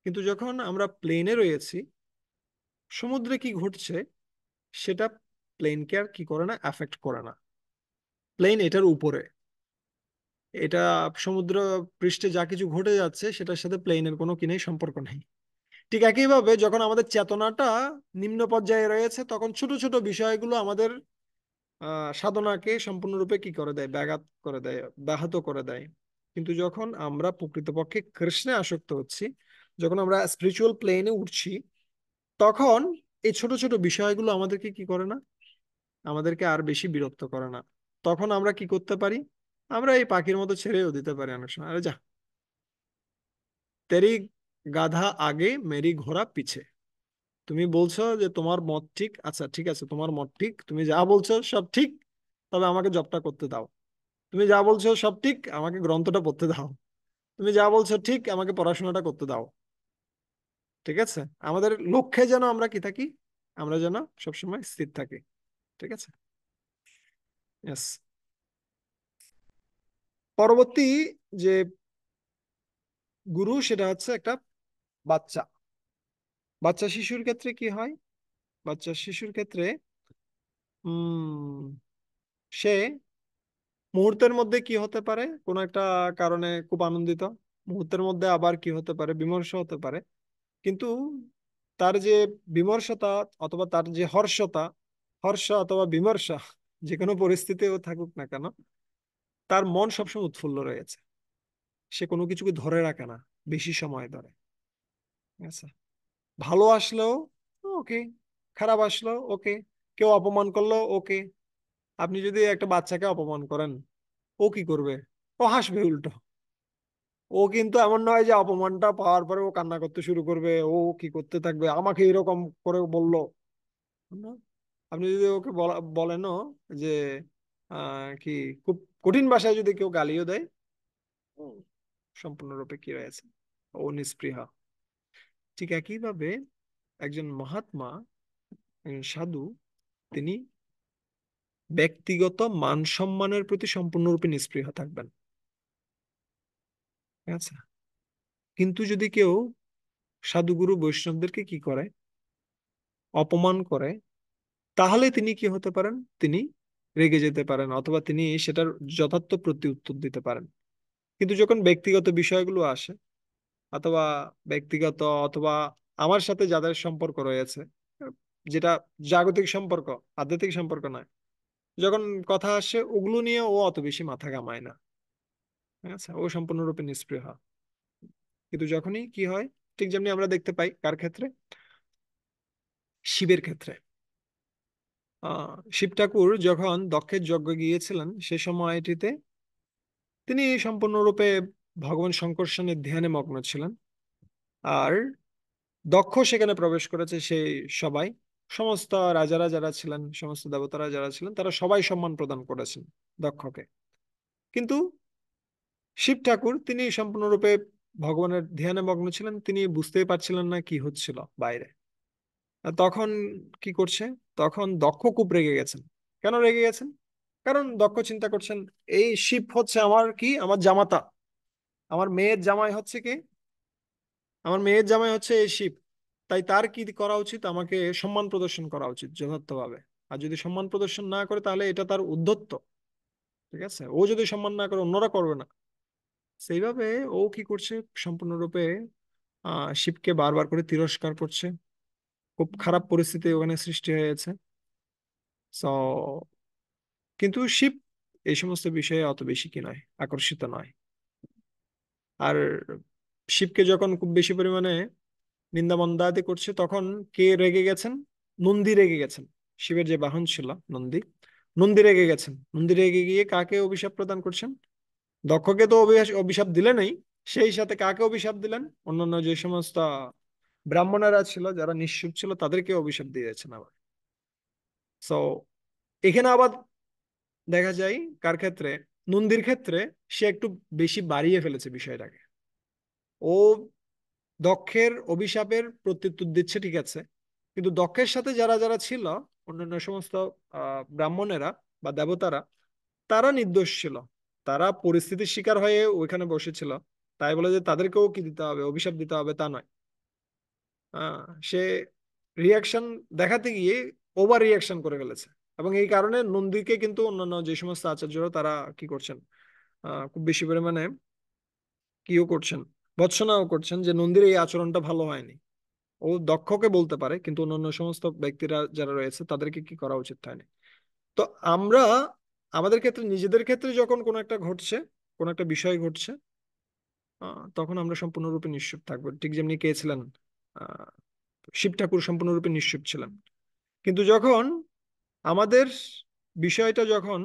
কিন্তু যখন আমরা প্লেনে রয়েছি, সমুদ্রে কি ঘটছে সেটা প্লেনকে আর কি করে না, অ্যাফেক্ট করে না। প্লেন এটার উপরে, এটা সমুদ্র পৃষ্ঠে যা কিছু ঘটে যাচ্ছে সেটার সাথে প্লেনের কোনো কি নেই, সম্পর্ক নেই। ঠিক একইভাবে যখন আমাদের চেতনাটা নিম্ন পর্যায়ে রয়েছে তখন ছোট ছোট বিষয়গুলো আমাদের সাধনাকে সম্পূর্ণরূপে কি করে দেয়, ব্যাঘাত করে দেয়, ব্যাহত করে দেয়। কিন্তু যখন আমরা প্রকৃতপক্ষে কৃষ্ণে আসক্ত হচ্ছি, যখন আমরা স্পিরিচুয়াল প্লেনে উঠছি, তখন এই ছোট ছোট বিষয়গুলো আমাদেরকে কি করে না, আমাদেরকে আর বেশি বিরক্ত করে না। তখন আমরা কি করতে পারি, আমরা এই পাখির মতো ছেড়েও দিতে পারি অনেক সময়, আরে যা, তেরি গাধা আগে মেরি ঘোড়া পিছে। তুমি বলছো যে তোমার মত ঠিক, আচ্ছা ঠিক আছে তোমার মত ঠিক, তুমি যা বলছো সব ঠিক, তবে আমাকে জবটা করতে দাও। তুমি যা বলছো সব ঠিক, আমাকে গ্রন্থটা পড়তে দাও। তুমি যা বলছো ঠিক, আমাকে পড়াশোনাটা করতে দাও। ঠিক আছে, আমাদের লক্ষ্যে যেন আমরা কি থাকি, আমরা যেন সবসময় স্থির থাকি। ঠিক আছে। ইয়েস। পরবর্তী যে গুরু সেটা হচ্ছে একটা বাচ্চা। বাচ্চা শিশুর ক্ষেত্রে কি হয়, বাচ্চা শিশুর ক্ষেত্রে উম সে মুহূর্তের মধ্যে কি হতে পারে, কোনো একটা কারণে খুব আনন্দিত, মুহূর্তের মধ্যে আবার কি হতে পারে, বিমর্ষ হতে পারে। কিন্তু তার যে বিমর্ষতা অথবা তার যে হর্ষতা, হর্ষ অথবা বিমর্ষা, যে কোনো পরিস্থিতিও থাকুক না কেন, তার মন সবসময় উৎফুল্ল রয়েছে। সে কোনো কিছুকে ধরে রাখে না বেশি সময় ধরে। ঠিক আছে। ভালো আসলেও ওকে, খারাপ আসলেও ওকে, কেউ অপমান করলো ওকে। আপনি যদি একটা বাচ্চাকে অপমান করেন, ও কি করবে, ও হাসবে উল্টো। ও কিন্তু এমন নয় যে অপমানটা পাওয়ার পরে ও কান্না করতে শুরু করবে, ও কি করতে থাকবে, আমাকে এরকম করে বললো না। আপনি যদি ওকে বলেনও যে কি খুব কঠিন ভাষায় যদি কেউ গালিও দেয়, হুম, সম্পূর্ণরূপে কি রয়েছে, ও নিস্পৃহ। ঠিক একইভাবে একজন মহাত্মা, একজন সাধু, তিনি ব্যক্তিগত মান সম্মানের প্রতি সম্পূর্ণরূপে নিস্পৃহ থাকবেন। ঠিক আছে? কিন্তু যদি কেউ সাধুগুরু বৈষ্ণবদেরকে কি করে, অপমান করে, তাহলে তিনি কি হতে পারেন, তিনি রেগে যেতে পারেন, অথবা তিনি সেটার যথার্থ প্রতি উত্তর দিতে পারেন। কিন্তু যখন ব্যক্তিগত বিষয়গুলো আসে, অথবা ব্যক্তিগত, অথবা আমার সাথে যাদের সম্পর্ক রয়েছে, যেটা জাগতিক সম্পর্ক, আধ্যাত্মিক সম্পর্ক নয়, যখন কথা আসে ওগুলো নিয়ে ও অত বেশি মাথা ঘামায় না। ঠিক আছে? ও সম্পূর্ণরূপে নিষ্ক্রিয় হয়। কিন্তু যখনই কি হয়, ঠিক যেমনি আমরা দেখতে পাই কার ক্ষেত্রে, শিবের ক্ষেত্রে। শিব ঠাকুর যখন দক্ষের যজ্ঞ গিয়েছিলেন সে সময়টিতে তিনি সম্পূর্ণরূপে ভগবান শঙ্কর্ষণের ধ্যানে মগ্ন ছিলেন। আর দক্ষ সেখানে প্রবেশ করেছে, সেই সবাই, সমস্ত রাজারা যারা ছিলেন, সমস্ত দেবতারা যারা ছিলেন, তারা সবাই সম্মান প্রদান করেছেন দক্ষকে। কিন্তু শিব ঠাকুর তিনি সম্পূর্ণরূপে ভগবানের ধ্যানে মগ্ন ছিলেন, তিনি বুঝতেই পারছিলেন না কি হচ্ছিল বাইরে। আর তখন কি করছে, তখন দক্ষ খুব রেগে গেছেন। কেন রেগে গেছেন? কারণ দক্ষ চিন্তা করছেন, এই শিব হচ্ছে আমার কি, আমার জামাতা, আমার মেয়ের জামাই হচ্ছে কি, আমার মেয়ের জামাই হচ্ছে এই শিব। তাই তার কি করা উচিত, আমাকে সম্মান প্রদর্শন করা উচিত যথার্থভাবে। আর যদি সম্মান প্রদর্শন না করে তাহলে এটা তার উদ্ধত্ত। ঠিক আছে? ও যদি সম্মান না করে অন্যরা করবে না। সেইভাবে ও কি করছে, সম্পূর্ণরূপে শিবকে বারবার করে তিরস্কার করছে। খুব খারাপ পরিস্থিতি ওখানে সৃষ্টি হয়েছে। সো কিন্তু শিব এই সমস্ত বিষয়ে অত বেশি কি নয়, আকর্ষিত নয়। আর শিবকে যখন খুব বেশি পরিমাণে নিন্দা মন্দাদি করছে, তখন কে রেগে গেছেন? নন্দী রেগে গেছেন। শিবের যে বাহন ছিল নন্দী, নন্দী রেগে গেছেন। নন্দী রেগে গিয়ে কাকে অভিশাপ প্রদান করছেন? দক্ষকে তো অভিশাপ দিলেনই, সেই সাথে কাকে অভিশাপ দিলেন? অন্যান্য যে সমস্ত ব্রাহ্মণেরা ছিল, যারা নিঃশুভ ছিল, তাদেরকে অভিশাপ দিয়েছেন আবার। সো এখানে আবার দেখা যায় কার ক্ষেত্রে, নন্দীর ক্ষেত্রে সে একটু বেশি বাড়িয়ে ফেলেছে বিষয়টাকে। ও দক্ষের অভিশাপের প্রত্যুত্তর দিচ্ছে, ঠিক আছে, কিন্তু দক্ষের সাথে যারা যারা ছিল, অন্যান্য সমস্ত ব্রাহ্মণেরা বা দেবতারা, তারা নির্দোষ ছিল। তারা পরিস্থিতির শিকার হয়ে ওইখানে বসেছিল। তাই বলে যে তাদেরকেও কি দিতে হবে, অভিশাপ দিতে হবে, তা নয়। আহ, সে রিয়াকশন দেখাতে গিয়ে ওভার রিয়াকশন করে ফেলেছে। এবং এই কারণে নন্দীকে কিন্তু অন্যান্য যে সমস্ত আচার্যরা তারা কি করছেন, খুব বেশি পরিমাণে কিও করছেন, ভৎসনাও করছেন, যে নন্দীর এই আচরণটা ভালো হয়নি। ও দক্ষকে বলতে পারে, কিন্তু অন্যান্য সমস্ত ব্যক্তিরা যারা রয়েছে তাদেরকে কি করা উচিত হয়নি। তো আমরা আমাদের ক্ষেত্রে, নিজেদের ক্ষেত্রে যখন কোনো একটা ঘটছে, কোনো একটা বিষয় ঘটছে, তখন আমরা সম্পূর্ণরূপে নিশ্চুপ থাকবো, ঠিক যেমনি কে ছিলেন, আহ, শিব ঠাকুর সম্পূর্ণরূপে নিশ্চুপ ছিলেন। কিন্তু যখন আমাদের বিষয়টা যখন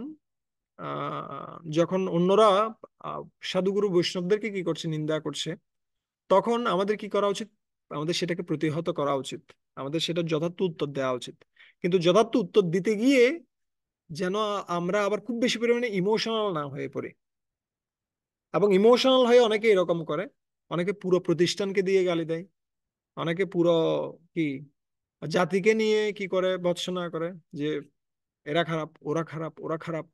যখন অন্যরা আহ, সাধুগুরু বৈষ্ণবদেরকে কি করছে, নিন্দা করছে, তখন আমাদের কি করা উচিত? আমাদের সেটাকে প্রতিহত করা উচিত। আমাদের সেটা যথার্থ উত্তর দেওয়া উচিত। কিন্তু যথার্থ উত্তর দিতে গিয়ে যেন আমরা আবার খুব বেশি পরিমাণে ইমোশনাল না হয়ে পড়ি। এবং ইমোশনাল হয়ে অনেকে এরকম করে, অনেকে পুরো প্রতিষ্ঠানকে দিয়ে গালি দেয়, অনেকে পুরো কি জাতিকে নিয়ে কি করে, ভৎসনা করে, যে এরা খারাপ, ওরা খারাপ, ওরা খারাপ।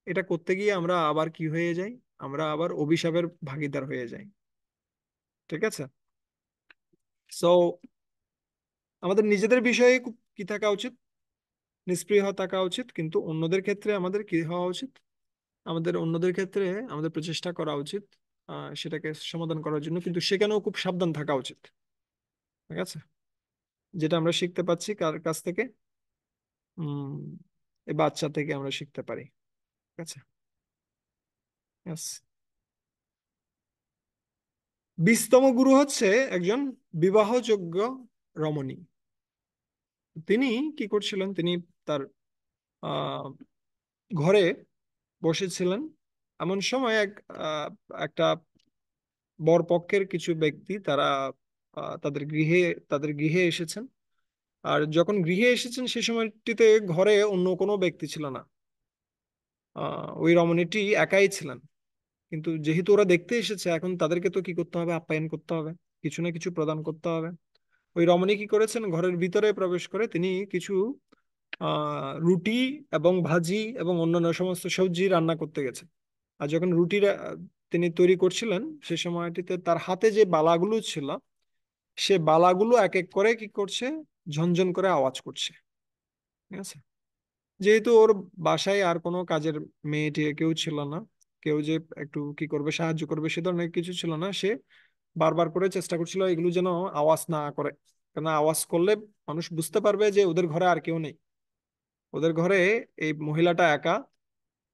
এটা করতে গিয়ে আমরা আবার কি হয়ে যাই, আমরা আবার অভিশাপের ভাগীদার হয়ে যাই। ঠিক আছে? সো আমাদের নিজেদের বিষয়ে খুব কি থাকা উচিত, নিষ্ক্রিয় থাকা উচিত। কিন্তু অন্যদের ক্ষেত্রে আমাদের কি হওয়া উচিত, আমাদের অন্যদের ক্ষেত্রে আমাদের প্রচেষ্টা করা উচিত সেটাকে সমাধান করার জন্য, কিন্তু সেখানেও খুব সাবধান থাকা উচিত। ঠিক আছে? যেটা আমরা শিখতে পাচ্ছি কার কাছ থেকে, উম এই বাচ্চা থেকে আমরা শিখতে পারি। ঠিক আছে? Yes. 20তম গুরু হচ্ছে একজন বিবাহযোগ্য রমণী। তিনি কি করছিলেন, তিনি তার আহ ঘরে বসেছিলেন। এমন সময় আহ, একটা বরপক্ষের কিছু ব্যক্তি তারা তাদের গৃহে এসেছেন। আর যখন গৃহে এসেছেন সে সময়টিতে ঘরে অন্য কোনো ব্যক্তি ছিল না। ওই রমণীটি একাই ছিলেন। কিন্তু যেহেতু ওরা দেখতে এসেছে, এখন তাদেরকে তো কি করতে হবে, আপ্যায়ন করতে হবে, কিছু না কিছু প্রদান করতে হবে। ওই রমণী কি করেছেন, ঘরের ভিতরে প্রবেশ করে তিনি কিছু রুটি এবং ভাজি এবং অন্যান্য সমস্ত সবজি রান্না করতে গেছেন। আর যখন রুটি তিনি তৈরি করছিলেন, সে সময়টিতে তার হাতে যে বালাগুলো ছিল, সে বালাগুলো এক এক করে কি করছে, ঝনঝন করে আওয়াজ করছে। ঠিক আছে। যেহেতু ওর বাসায় আর কোনো কাজের মেয়েটি কেউ ছিল না, কেউ যে একটু কি করবে, সাহায্য করবে, সে ধরনের কিছু ছিল না। সে বারবার করে চেষ্টা করছিল এগুলো যেন আওয়াজ না করে, কেন আওয়াজ করলে মানুষ বুঝতে পারবে যে ওদের ঘরে আর কেউ নেই, ওদের ঘরে এই মহিলাটা একা,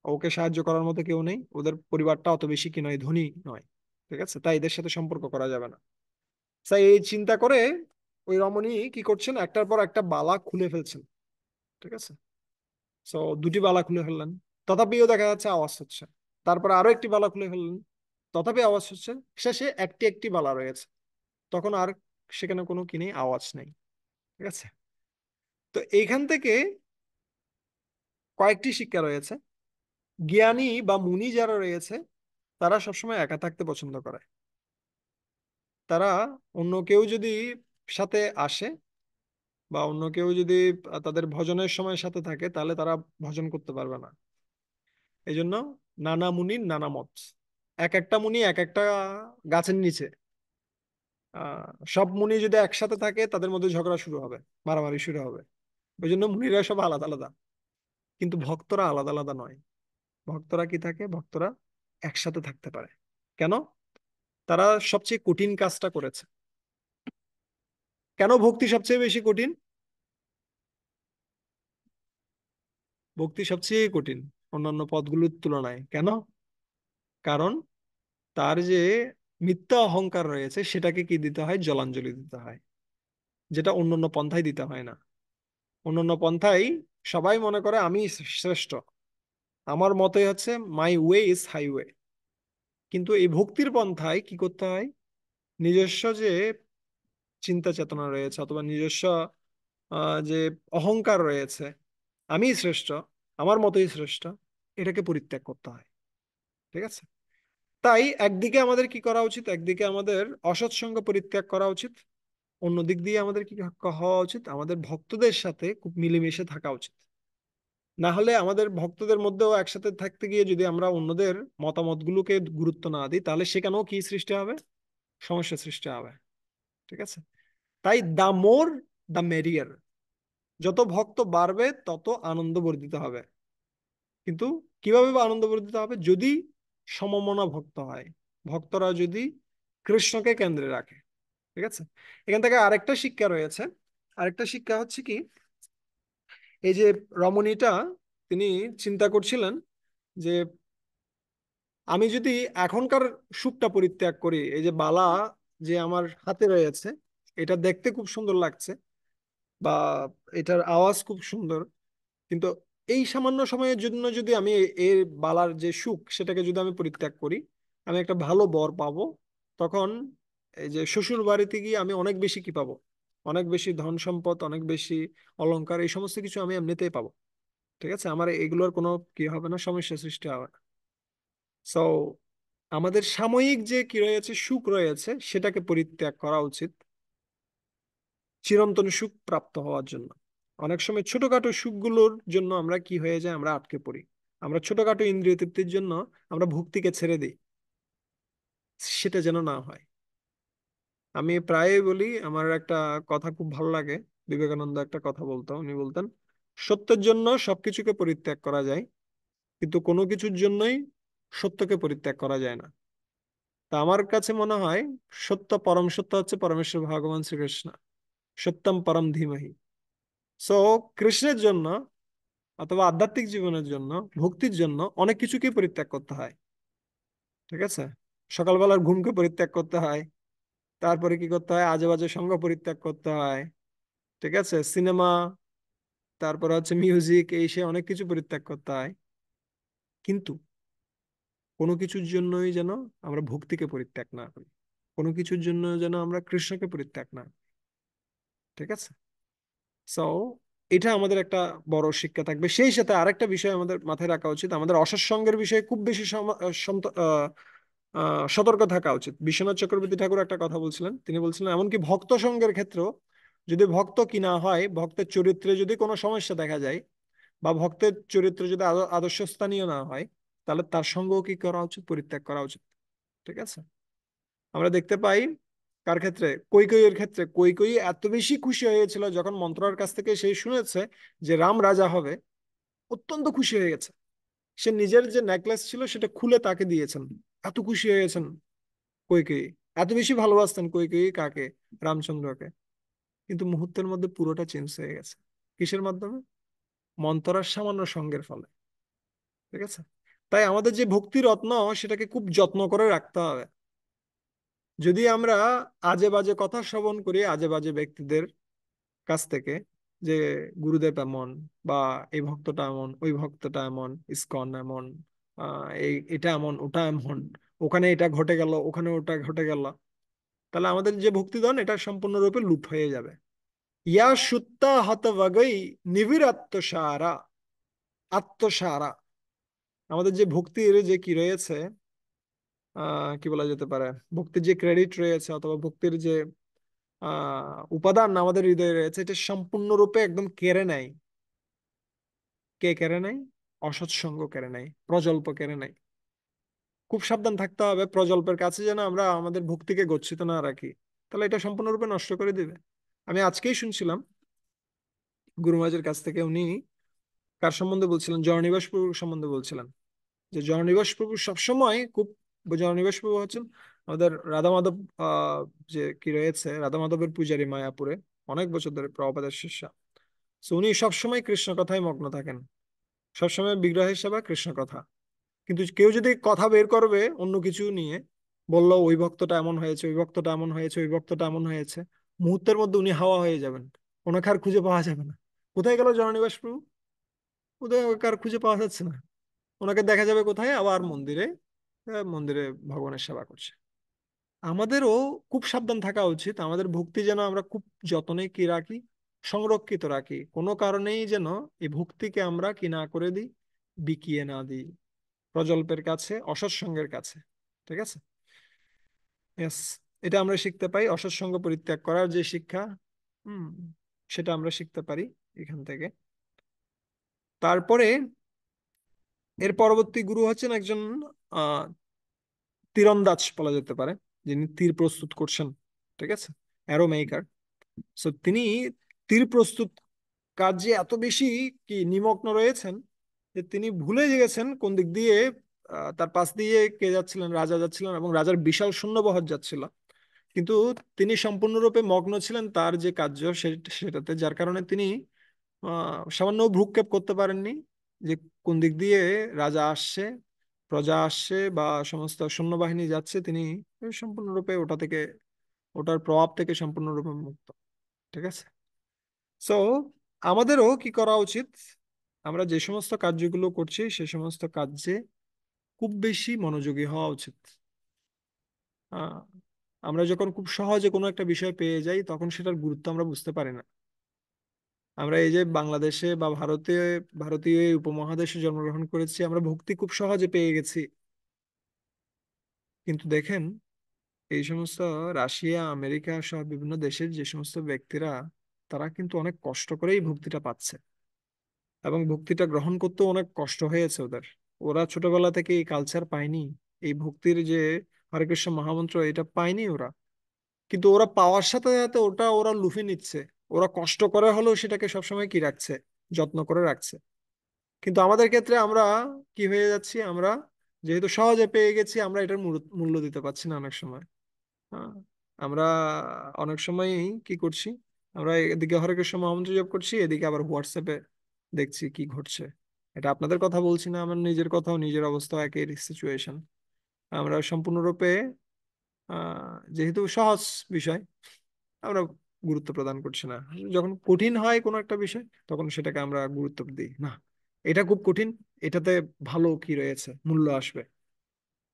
ওকে সাহায্য করার মতো কেউ নেই, ওদের পরিবারটা অত বেশি কি নয়, ধনী নয়। ঠিক আছে, তাই এদের সাথে সম্পর্ক করা যাবে না। তাই এই চিন্তা করে ওই রমণী কি করছেন, একটার পর একটা বালা খুলে ফেলছেন। ঠিক আছে। সো দুটি বালা খুলে ফেললেন, তথাপিও দেখা যাচ্ছে আওয়াজ হচ্ছে। তারপর আরো একটি বালা খুলে ফেললেন, তথাপি আওয়াজ হচ্ছে। শেষে একটি একটি বালা রয়েছে, তখন আর সেখানে কোনো কি নেই, আওয়াজ নেই। ঠিক আছে। তো এইখান থেকে কয়েকটি শিক্ষা রয়েছে। জ্ঞানী বা মুনি যারা রয়েছে, তারা সবসময় একা থাকতে পছন্দ করে। তারা অন্য কেউ যদি সাথে আসে, বা অন্য কেউ যদি তাদের ভজনের সময় সাথে থাকে, তাহলে তারা ভজন করতে পারবে না। এই জন্য নানা মুনির নানা মত। এক একটা মুনি এক একটা গাছের নিচে। সব মুনি যদি একসাথে থাকে, তাদের মধ্যে ঝগড়া শুরু হবে, মারামারি শুরু হবে। ওই জন্য মুনিরা সব আলাদা আলাদা। কিন্তু ভক্তরা আলাদা আলাদা নয়। ভক্তরা কি থাকে, ভক্তরা একসাথে থাকতে পারে। কেন? তারা সবচেয়ে কঠিন কাজটা করেছে। কেন ভক্তি সবচেয়ে বেশি কঠিন? ভক্তি সবচেয়ে কঠিন অন্যান্য পদগুলোর তুলনায়। কেন? কারণ তার যে মিথ্যা অহংকার রয়েছে, সেটাকে কি দিতে হয়, জলাঞ্জলি দিতে হয়, যেটা অন্যান্য পন্থায় দিতে হয় না। অন্যান্য পন্থায় সবাই মনে করে আমি শ্রেষ্ঠ, আমার মতই হচ্ছে মাই ওয়ে ইজ হাইওয়ে। কিন্তু এই ভক্তির পন্থায় কি করতে হয়, নিজস্ব যে চিন্তা চেতনা রয়েছে, অথবা নিজস্ব যে অহংকার রয়েছে, আমি শ্রেষ্ঠ, আমার মতই শ্রেষ্ঠ, এটাকে পরিত্যাগ করতে হয়। ঠিক আছে। তাই একদিকে আমাদের কি করা উচিত, একদিকে আমাদের অসৎ সঙ্গ পরিত্যাগ করা উচিত, অন্য দিক দিয়ে আমাদের কি হওয়া উচিত, আমাদের ভক্তদের সাথে খুব মিলেমিশে থাকা উচিত। না হলে আমাদের ভক্তদের মধ্যেও একসাথে থাকতে গিয়ে যদি আমরা অন্যদের মতামতগুলোকে গুরুত্ব না দিই, তাহলে সেখানেও কি সৃষ্টি হবে, সমস্যা সৃষ্টি হবে। ঠিক আছে। তাই দা মোর দা মেরিয়ার, যত ভক্ত বাড়বে তত আনন্দ বর্ধিত হবে। কিন্তু কিভাবে বা আনন্দ বর্ধিত হবে, যদি সমমনা ভক্ত হয়, ভক্তরা যদি কৃষ্ণকে কেন্দ্রে রাখে। ঠিক আছে। এখান থেকে আরেকটা শিক্ষা রয়েছে। আরেকটা শিক্ষা হচ্ছে কি, এই যে রমণীটা, তিনি চিন্তা করছিলেন যে আমি যদি এখনকার সুখটা পরিত্যাগ করি, এই যে বালা যে আমার হাতে রয়েছে, এটা দেখতে খুব সুন্দর লাগছে, বা এটার আওয়াজ খুব সুন্দর, কিন্তু এই সামান্য সময়ের জন্য যদি আমি এর বালার যে সুখ, সেটাকে যদি আমি পরিত্যাগ করি, আমি একটা ভালো বর পাবো। তখন এই যে শ্বশুর বাড়িতে গিয়ে আমি অনেক বেশি কি পাবো, অনেক বেশি ধন সম্পদ, অনেক বেশি অলংকার, এই সমস্ত কিছু আমি এমনিতেই পাবো। ঠিক আছে, আমার এগুলোর কোনো কি হবে না, সমস্যা সৃষ্টি হবে না। সো আমাদের সাময়িক যে কি রয়েছে, সুখ রয়েছে, সেটাকে পরিত্যাগ করা উচিত চিরন্তন সুখ প্রাপ্ত হওয়ার জন্য। অনেক সময় ছোটখাটো সুখগুলোর জন্য আমরা কি হয়ে যায়, আমরা আটকে পড়ি। আমরা ছোটখাটো ইন্দ্রিয় তৃপ্তির জন্য আমরা ভক্তিকে ছেড়ে দিই। সেটা যেন না হয়। আমি প্রায়ই বলি, আমার একটা কথা খুব ভালো লাগে। বিবেকানন্দ একটা কথা বলতো, উনি বলতেন, সত্যের জন্য সবকিছুকে পরিত্যাগ করা যায়, কিন্তু কোনো কিছুর জন্যই সত্যকে পরিত্যাগ করা যায় না। তা আমার কাছে মনে হয় সত্য, পরম সত্য হচ্ছে পরমেশ্বর ভগবান শ্রীকৃষ্ণ। সত্যম পরম ধীমহি। সো কৃষ্ণের জন্য অথবা আধ্যাত্মিক জীবনের জন্য, ভক্তির জন্য অনেক কিছুকে পরিত্যাগ করতে হয়। ঠিক আছে। সকালবেলার ঘুমকে পরিত্যাগ করতে হয়, তারপরে কি করতে হয়, আজে বাজে সঙ্গ পরিত্যাগ করতে হয়। ঠিক আছে, সিনেমা, তারপরে হচ্ছে মিউজিক, এই সে অনেক কিছু পরিত্যাগ করতে হয়। কিন্তু কোনো কিছুর জন্যই যেন আমরা ভক্তিকে পরিত্যাগ না করি, কোনো কিছুর জন্য যেন আমরা কৃষ্ণকে পরিত্যাগ না করি। ঠিক আছে। সো এটা আমাদের একটা বড় শিক্ষা থাকবে। সেই সাথে আরেকটা বিষয় আমাদের মাথায় রাখা উচিত, আমাদের অসৎসঙ্গের বিষয়ে খুব বেশি সতর্ক থাকা উচিত। বিশ্বনাথ চক্রবর্তী ঠাকুর একটা কথা বলছিলেন, তিনি বলছিলেন এমনকি ভক্ত সঙ্গের ক্ষেত্রেও যদি ভক্ত কিনা হয়, ভক্তের চরিত্রে যদি কোনো সমস্যা দেখা যায়, বা ভক্তের চরিত্র যদি আদর্শস্থানীয় না হয়, তাহলে তার সঙ্গও কি করা উচিত, পরিত্যাগ করা উচিত। ঠিক আছে। আমরা দেখতে পাই কার ক্ষেত্রে, কৈকেয়ীর ক্ষেত্রে, কৈকেয়ী এত বেশি খুশি হয়েছিল যখন মন্ত্রর কাছ থেকে সে শুনেছে যে রাম রাজা হবে, অত্যন্ত খুশি হয়ে গেছে। সে নিজের যে নেকলেস ছিল সেটা খুলে তাকে দিয়েছেন, এত খুশি হয়েছেন কৈকেয়ী। এত বেশি ভালোবাসতেন কৈকেয়ী কাকে, রামচন্দ্রকে। কিন্তু মুহূর্তের মধ্যে পুরোটা চেঞ্জ হয়ে গেছে। কিসের মাধ্যমে? মন্থরার সামান্য সঙ্গের ফলে। ঠিক আছে। তাই আমাদের যে ভক্তি রত্ন, সেটাকে খুব যত্ন করে রাখতে হবে। যদি আমরা আজে বাজে কথা শ্রবণ করি আজে বাজে ব্যক্তিদের কাছ থেকে, যে গুরুদেব এমন, বা এই ভক্তটা এমন, ওই ভক্তটা এমন, ইসকন এমন, এই এটা এমন, ওটা এমন, ওখানে এটা ঘটে গেল, ওখানে ওটা ঘটে গেল, তাহলে আমাদের যে ভক্তিধন এটা সম্পূর্ণরূপে লুট হয়ে যাবে। ইয়া সুত্তা হতভাগই নিবিড় আত্মসারা। আত্মসারা, আমাদের যে ভক্তির যে কি রয়েছে, কি বলা যেতে পারে, ভক্তির যে ক্রেডিট রয়েছে অথবা ভক্তির যে উপাদান আমাদের হৃদয়ে রয়েছে, এটা সম্পূর্ণরূপে একদম কেড়ে নেয়। কে কেড়ে নেয়? অসৎসঙ্গ কেড়ে নেয়, প্রজল্প কেড়ে নেয়। খুব সাবধান থাকতে হবে প্রজল্পের কাছে যেন আমরা আমাদের ভক্তিকে গচ্ছিত না রাখি, তাহলে এটা সম্পূর্ণরূপে নষ্ট করে দিবে। আমি আজকেই শুনছিলাম গুরু মহারাজের কাছ থেকে, উনি কার সম্বন্ধে বলছিলেন, জয়নিবাস প্রভুর সম্বন্ধে বলছিলেন, যে জয়নিবাস প্রভু সবসময় খুব, জয়নিবাস প্রভু হচ্ছেন আমাদের রাধা মাধব, যে কি রয়েছে, রাধা মাধবের পূজারী মায়াপুরে, অনেক বছর ধরে প্রভুপাদের শিষ্যা। তো উনি সবসময় কৃষ্ণ কথায় মগ্ন থাকেন, সবসময় বিগ্রহের সেবা, কৃষ্ণ কথা। কিন্তু কেউ যদি কথা বের করবে অন্য কিছু নিয়ে, বললো ওই ভক্তটা এমন হয়েছে, ওই ভক্তটা এমন হয়েছে, ওই ভক্তটা এমন হয়েছে, মুহূর্তের মধ্যে উনি হাওয়া হয়ে যাবেন, ওনাকে আর খুঁজে পাওয়া যাবে না। কোথায় গেল জননিবাস প্রভু? কোথায়, ওকে আর খুঁজে পাওয়া যাচ্ছে না। ওনাকে দেখা যাবে কোথায়? আবার মন্দিরে, মন্দিরে ভগবানের সেবা করছে। আমাদেরও খুব সাবধান থাকা উচিত, আমাদের ভক্তি যেন আমরা খুব যত্নে কি রাখি, সংরক্ষিত রাখি। কোনো কারণেই যেন এই ভক্তিকে আমরা কি না করে দিই, বিকিয়ে না দিই প্রজল্পের কাছে, অসৎসঙ্গের কাছে। ঠিক আছে। ইয়েস, এটা আমরা শিখতে পাই, অসৎসঙ্গ পরিত্যাগ করার যে শিক্ষা, হুম, সেটা আমরা শিখতে পারি এখান থেকে। তারপরে এর পরবর্তী গুরু হচ্ছেন একজন আহ তীরন্দাজ বলা যেতে পারে, যিনি তীর প্রস্তুত করছেন। ঠিক আছে, অ্যারো মেকার। সো তিনি তীর প্রস্তুত কাজে এত বেশি কি নিমগ্ন রয়েছেন যে তিনি ভুলে গেছেন কোন দিক দিয়ে তার পাশ দিয়ে কে যাচ্ছিলেন, রাজা যাচ্ছিলেন, এবং রাজার বিশাল সৈন্যবহর যাচ্ছিল। কিন্তু তিনি সম্পূর্ণরূপে মগ্ন ছিলেন তার যে কার্য সেটাতে, যার কারণে তিনি সামান্য ভ্রুক্ষেপ করতে পারেননি যে কোন দিক দিয়ে রাজা আসছে, প্রজা আসছে, বা সমস্ত সৈন্যবাহিনী যাচ্ছে। তিনি সম্পূর্ণরূপে ওটা থেকে, ওটার প্রভাব থেকে সম্পূর্ণরূপে মুক্ত। ঠিক আছে। সো আমাদেরও কি করা উচিত, আমরা যে সমস্ত কার্যগুলো করছি সে সমস্ত কাজে খুব বেশি মনোযোগী হওয়া উচিত। আহ, আমরা যখন খুব সহজে কোনো একটা বিষয় পেয়ে যাই তখন সেটার গুরুত্ব আমরা বুঝতে পারি না। আমরা এই যে বাংলাদেশে বা ভারতে, ভারতীয় এই উপমহাদেশে জন্মগ্রহণ করেছি, আমরা ভক্তি খুব সহজে পেয়ে গেছি। কিন্তু দেখেন, এই সমস্ত রাশিয়া, আমেরিকা সহ বিভিন্ন দেশের যে সমস্ত ব্যক্তিরা, তারা কিন্তু অনেক কষ্ট করেই ভক্তিটা পাচ্ছে, এবং ভক্তিটা গ্রহণ করতেও অনেক কষ্ট হয়েছে ওদের। ওরা ছোটবেলা থেকে এই কালচার পায়নি, এই ভক্তির যে হরে কৃষ্ণ মহামন্ত্র, এটা পায়নি ওরা। কিন্তু ওরা পাওয়ার সাথে সাথে ওটা ওরা লুফে নিচ্ছে। ওরা কষ্ট করে হলেও সেটাকে সবসময় কি রাখছে, যত্ন করে রাখছে। কিন্তু আমাদের ক্ষেত্রে আমরা কি হয়ে যাচ্ছি, আমরা যেহেতু সহজে পেয়ে গেছি, আমরা এটার মূল্য দিতে পারছি না অনেক সময়। হ্যাঁ, আমরা অনেক সময়ই কি করছি, আমরা এদিকে হরে কৃষ্ণ মহামন্ত্র জপ করছি, এদিকে আবার হোয়াটসঅ্যাপে দেখছি কি ঘটছে। এটা আপনাদের কথা বলছি না, আমার নিজের কথাও, নিজের অবস্থা একই সিচুয়েশন। আমরা সম্পূর্ণরূপে যেহেতু সহজ বিষয়, আমরা গুরুত্ব প্রদান করছি না। যখন কঠিন হয় কোনো একটা বিষয়, তখন সেটাকে আমরা গুরুত্ব দিই না। এটা খুব কঠিন, এটাতে ভালো কি রয়েছে, মূল্য আসবে।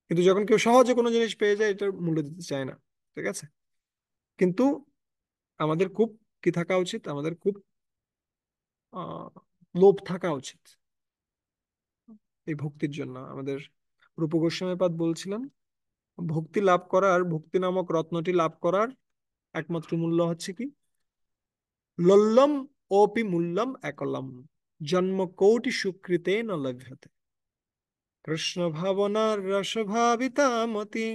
কিন্তু যখন কেউ সহজে কোনো জিনিস পেয়ে যায়, এটার মূল্য দিতে চায় না। ঠিক আছে। কিন্তু আমাদের খুব কি থাকা উচিত, আমাদের খুব আহ লোভ থাকা উচিত এই ভক্তির জন্য। আমাদের রূপ গোস্বামীপাদ বলছিলেন, ভক্তি লাভ করার, ভক্তি নামক রত্নটি লাভ করার একমাত্র মূল্য হচ্ছে কি? লল্লম ওপি মূল্যম একলম, জন্ম কোটি সুকৃতে ন লভ্যতে। কৃষ্ণ ভাবনার রস ভাবিতামতি,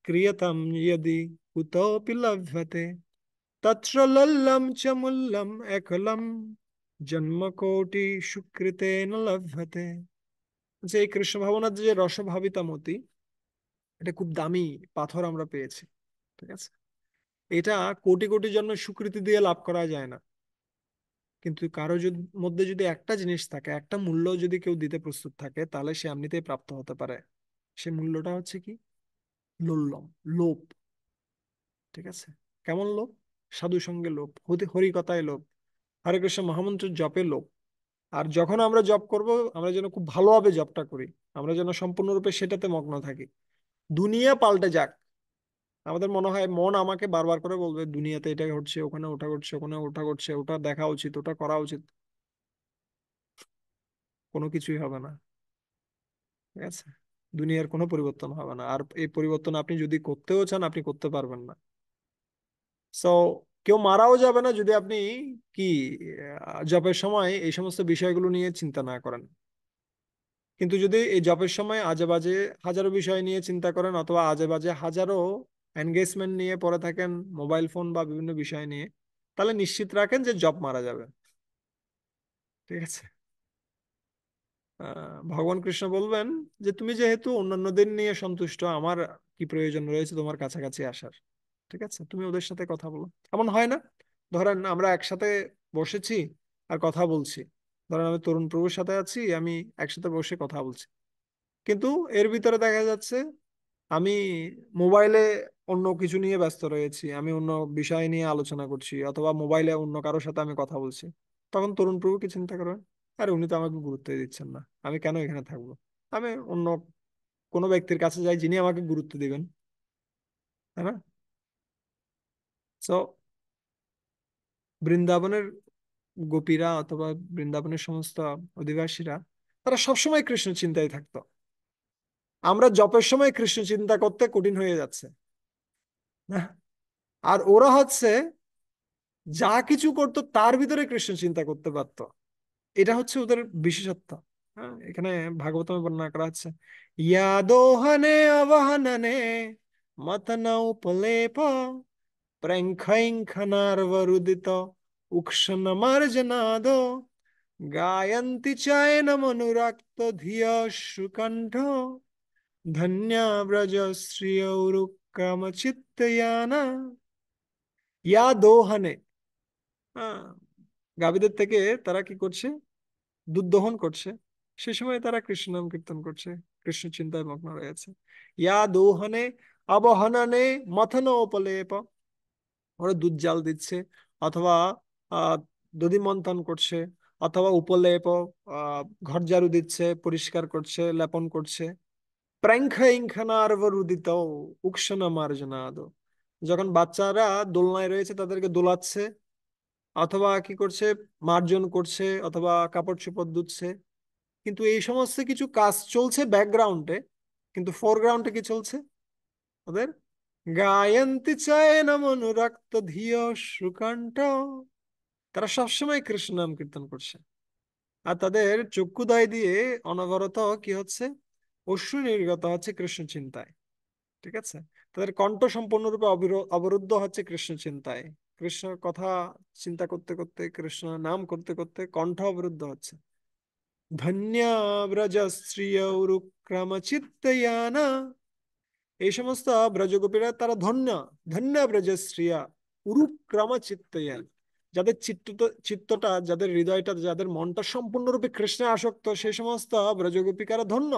ক্রিয়তাম ইয়দি কুতোপি লভ্যতে, তত্র লল্লম চ মূল্যম একলম, জন্ম কোটি সুকৃতে ন লভ্যতে। যে এই কৃষ্ণ ভাবনার যে রস ভাবিতামতি, এটা খুব দামি পাথর আমরা পেয়েছি, ঠিক আছে? এটা কোটি কোটি জন্য স্বীকৃতি দিয়ে লাভ করা যায় না। কিন্তু কারো যদি মধ্যে যদি একটা জিনিস থাকে, একটা মূল্য যদি কেউ দিতে প্রস্তুত থাকে, তাহলে সে এমনিতেই প্রাপ্ত হতে পারে। সে মূল্যটা হচ্ছে কি? লোল্লম, লোভ। ঠিক আছে? কেমন লোভ? সাধু সঙ্গে লোভ, হরি কথায় লোভ, হরে কৃষ্ণ মহামন্ত্রের জপে লোভ। আর যখন আমরা জপ করব, আমরা যেন খুব ভালোভাবে জপটা করি, আমরা যেন সম্পূর্ণরূপে সেটাতে মগ্ন থাকি। দুনিয়া পাল্টে যাক, আমাদের মনে হয় মন আমাকে বারবার করে বলবে দুনিয়াতে এটা ঘটছে, ওখানে ওটা ঘটছে, ওখানে ওটা ঘটছে, ওটা দেখা উচিত, ওটা করা উচিত, কোনো কিছুই হবে না। ঠিক আছে? দুনিয়ার কোনো পরিবর্তন হবে না, আর এই পরিবর্তন আপনি যদি করতেও চান, আপনি করতে পারবেন না। সো কেউ মারাও যাবে না যদি আপনি কি জবের সময় এই সমস্ত বিষয়গুলো নিয়ে চিন্তা না করেন। কিন্তু যদি এই জবের সময় আজে বাজে হাজারো বিষয় নিয়ে চিন্তা করেন, অথবা আজে বাজে হাজারো এনগেজমেন্ট নিয়ে পড়ে থাকেন, মোবাইল ফোন বা বিভিন্ন বিষয় নিয়ে, তাহলে নিশ্চিত রাখেন যে জব মারা যাবে। ঠিক আছে? ভগবান কৃষ্ণ বলবেন যে তুমি যেহেতু অন্যান্যদের নিয়ে সন্তুষ্ট, আমার কি প্রয়োজন রয়েছে তোমার কাছাকাছি আসার? ঠিক আছে, তুমি ওদের সাথে কথা বলো। এমন হয় না, ধরেন আমরা একসাথে বসেছি আর কথা বলছি, ধরেন আমি তরুণ প্রভুর সাথে আছি, আমি একসাথে বসে কথা বলছি, কিন্তু এর ভিতরে দেখা যাচ্ছে আমি মোবাইলে অন্য কিছু নিয়ে ব্যস্ত রয়েছি, আমি অন্য বিষয় নিয়ে আলোচনা করছি, অথবা মোবাইলে অন্য কারোর সাথে আমি কথা বলছি। তখন তরুণ প্রভু কি চিন্তা করবেন? আরে উনি তো আমাকে গুরুত্ব দিচ্ছেন না, আমি কেন এখানে থাকবো, আমি অন্য কোনো ব্যক্তির কাছে যাই যিনি আমাকে গুরুত্ব দিবেন। তাই না? সো বৃন্দাবনের গোপীরা অথবা বৃন্দাবনের সমস্ত অধিবাসীরা, তারা সবসময় কৃষ্ণ চিন্তায় থাকতো। আমরা জপের সময় কৃষ্ণ চিন্তা করতে কঠিন হয়ে যাচ্ছে না? আর ওরা হচ্ছে যা কিছু করতো তার ভিতরে কৃষ্ণ চিন্তা করতে পারতো। এটা হচ্ছে ওদের বিশেষত্ব। হ্যাঁ, এখানে ভাগবতমে বর্ণনা করা হচ্ছে, ইয়াদোহনে অবহননে মতন উপলেপ প্রেঙ্খৈঙ্খনার্বরুদিত উক্ষণ মার্জনাদ গায়ন্তি চয়নমনুরক্ত ধিয় সুকণ্ঠ ধন্যা ব্রজ শ্রিয়ৌরুক্রমচিত্তয়ানা। ইয়া দোহনে, হ্যাঁ, গাভীদের থেকে তারা কি করছে? দুধ দহন করছে। সে সময় তারা কৃষ্ণ নাম কীর্তন করছে, কৃষ্ণ চিন্তায় মগ্ন রয়েছে। ইয়া দোহনে অবহননে মথনোপলেপ, ওরা দুধ জাল দিচ্ছে, অথবা আহ দধি মন্থন করছে, অথবা উপলেপ, ঘর ঝাড়ু দিচ্ছে, পরিষ্কার করছে, লেপন করছে। প্র্যাঙ্খা ইঙ্খানার্বরুদিত উক্ষণ মার্জনাদ, যখন বাচ্চারা দোলনায় রয়েছে তাদেরকে দোলাচ্ছে, অথবা কি করছে? মার্জন করছে, অথবা কাপড় চোপড় ধুচ্ছে। কিন্তু এই সমস্ত কিছু কাজ চলছে ব্যাকগ্রাউন্ডে, কিন্তু ফোরগ্রাউন্ডে কি চলছে ওদের? গায়ন্তি চায়নম অনুরক্ত ধিয় সুকণ্ঠ, তারা সবসময় কৃষ্ণ নাম কীর্তন করছে। আর তাদের চক্ষুদয় দিয়ে অনবরত কি হচ্ছে? অশ্রু নির্গত হচ্ছে কৃষ্ণ চিন্তায়। ঠিক আছে? তাদের কণ্ঠ সম্পূর্ণরূপে অবরুদ্ধ হচ্ছে কৃষ্ণ চিন্তায়। কৃষ্ণ কথা চিন্তা করতে করতে, কৃষ্ণ নাম করতে করতে কণ্ঠ অবরুদ্ধ হচ্ছে। ধন্য ব্রজ শ্রিয়ৌরুক্রম চিত্তয়ানা, এই সমস্ত ব্রজগোপীরা তারা ধন্য, ধন্য ব্রজশ্রিয়া উরুক্রম চিত্তয়ান, যাদের চিত্তটা, যাদের হৃদয়টা, যাদের মনটা সম্পূর্ণরূপে কৃষ্ণে আসক্ত, সেই সমস্ত ব্রজগোপিকারা ধন্য,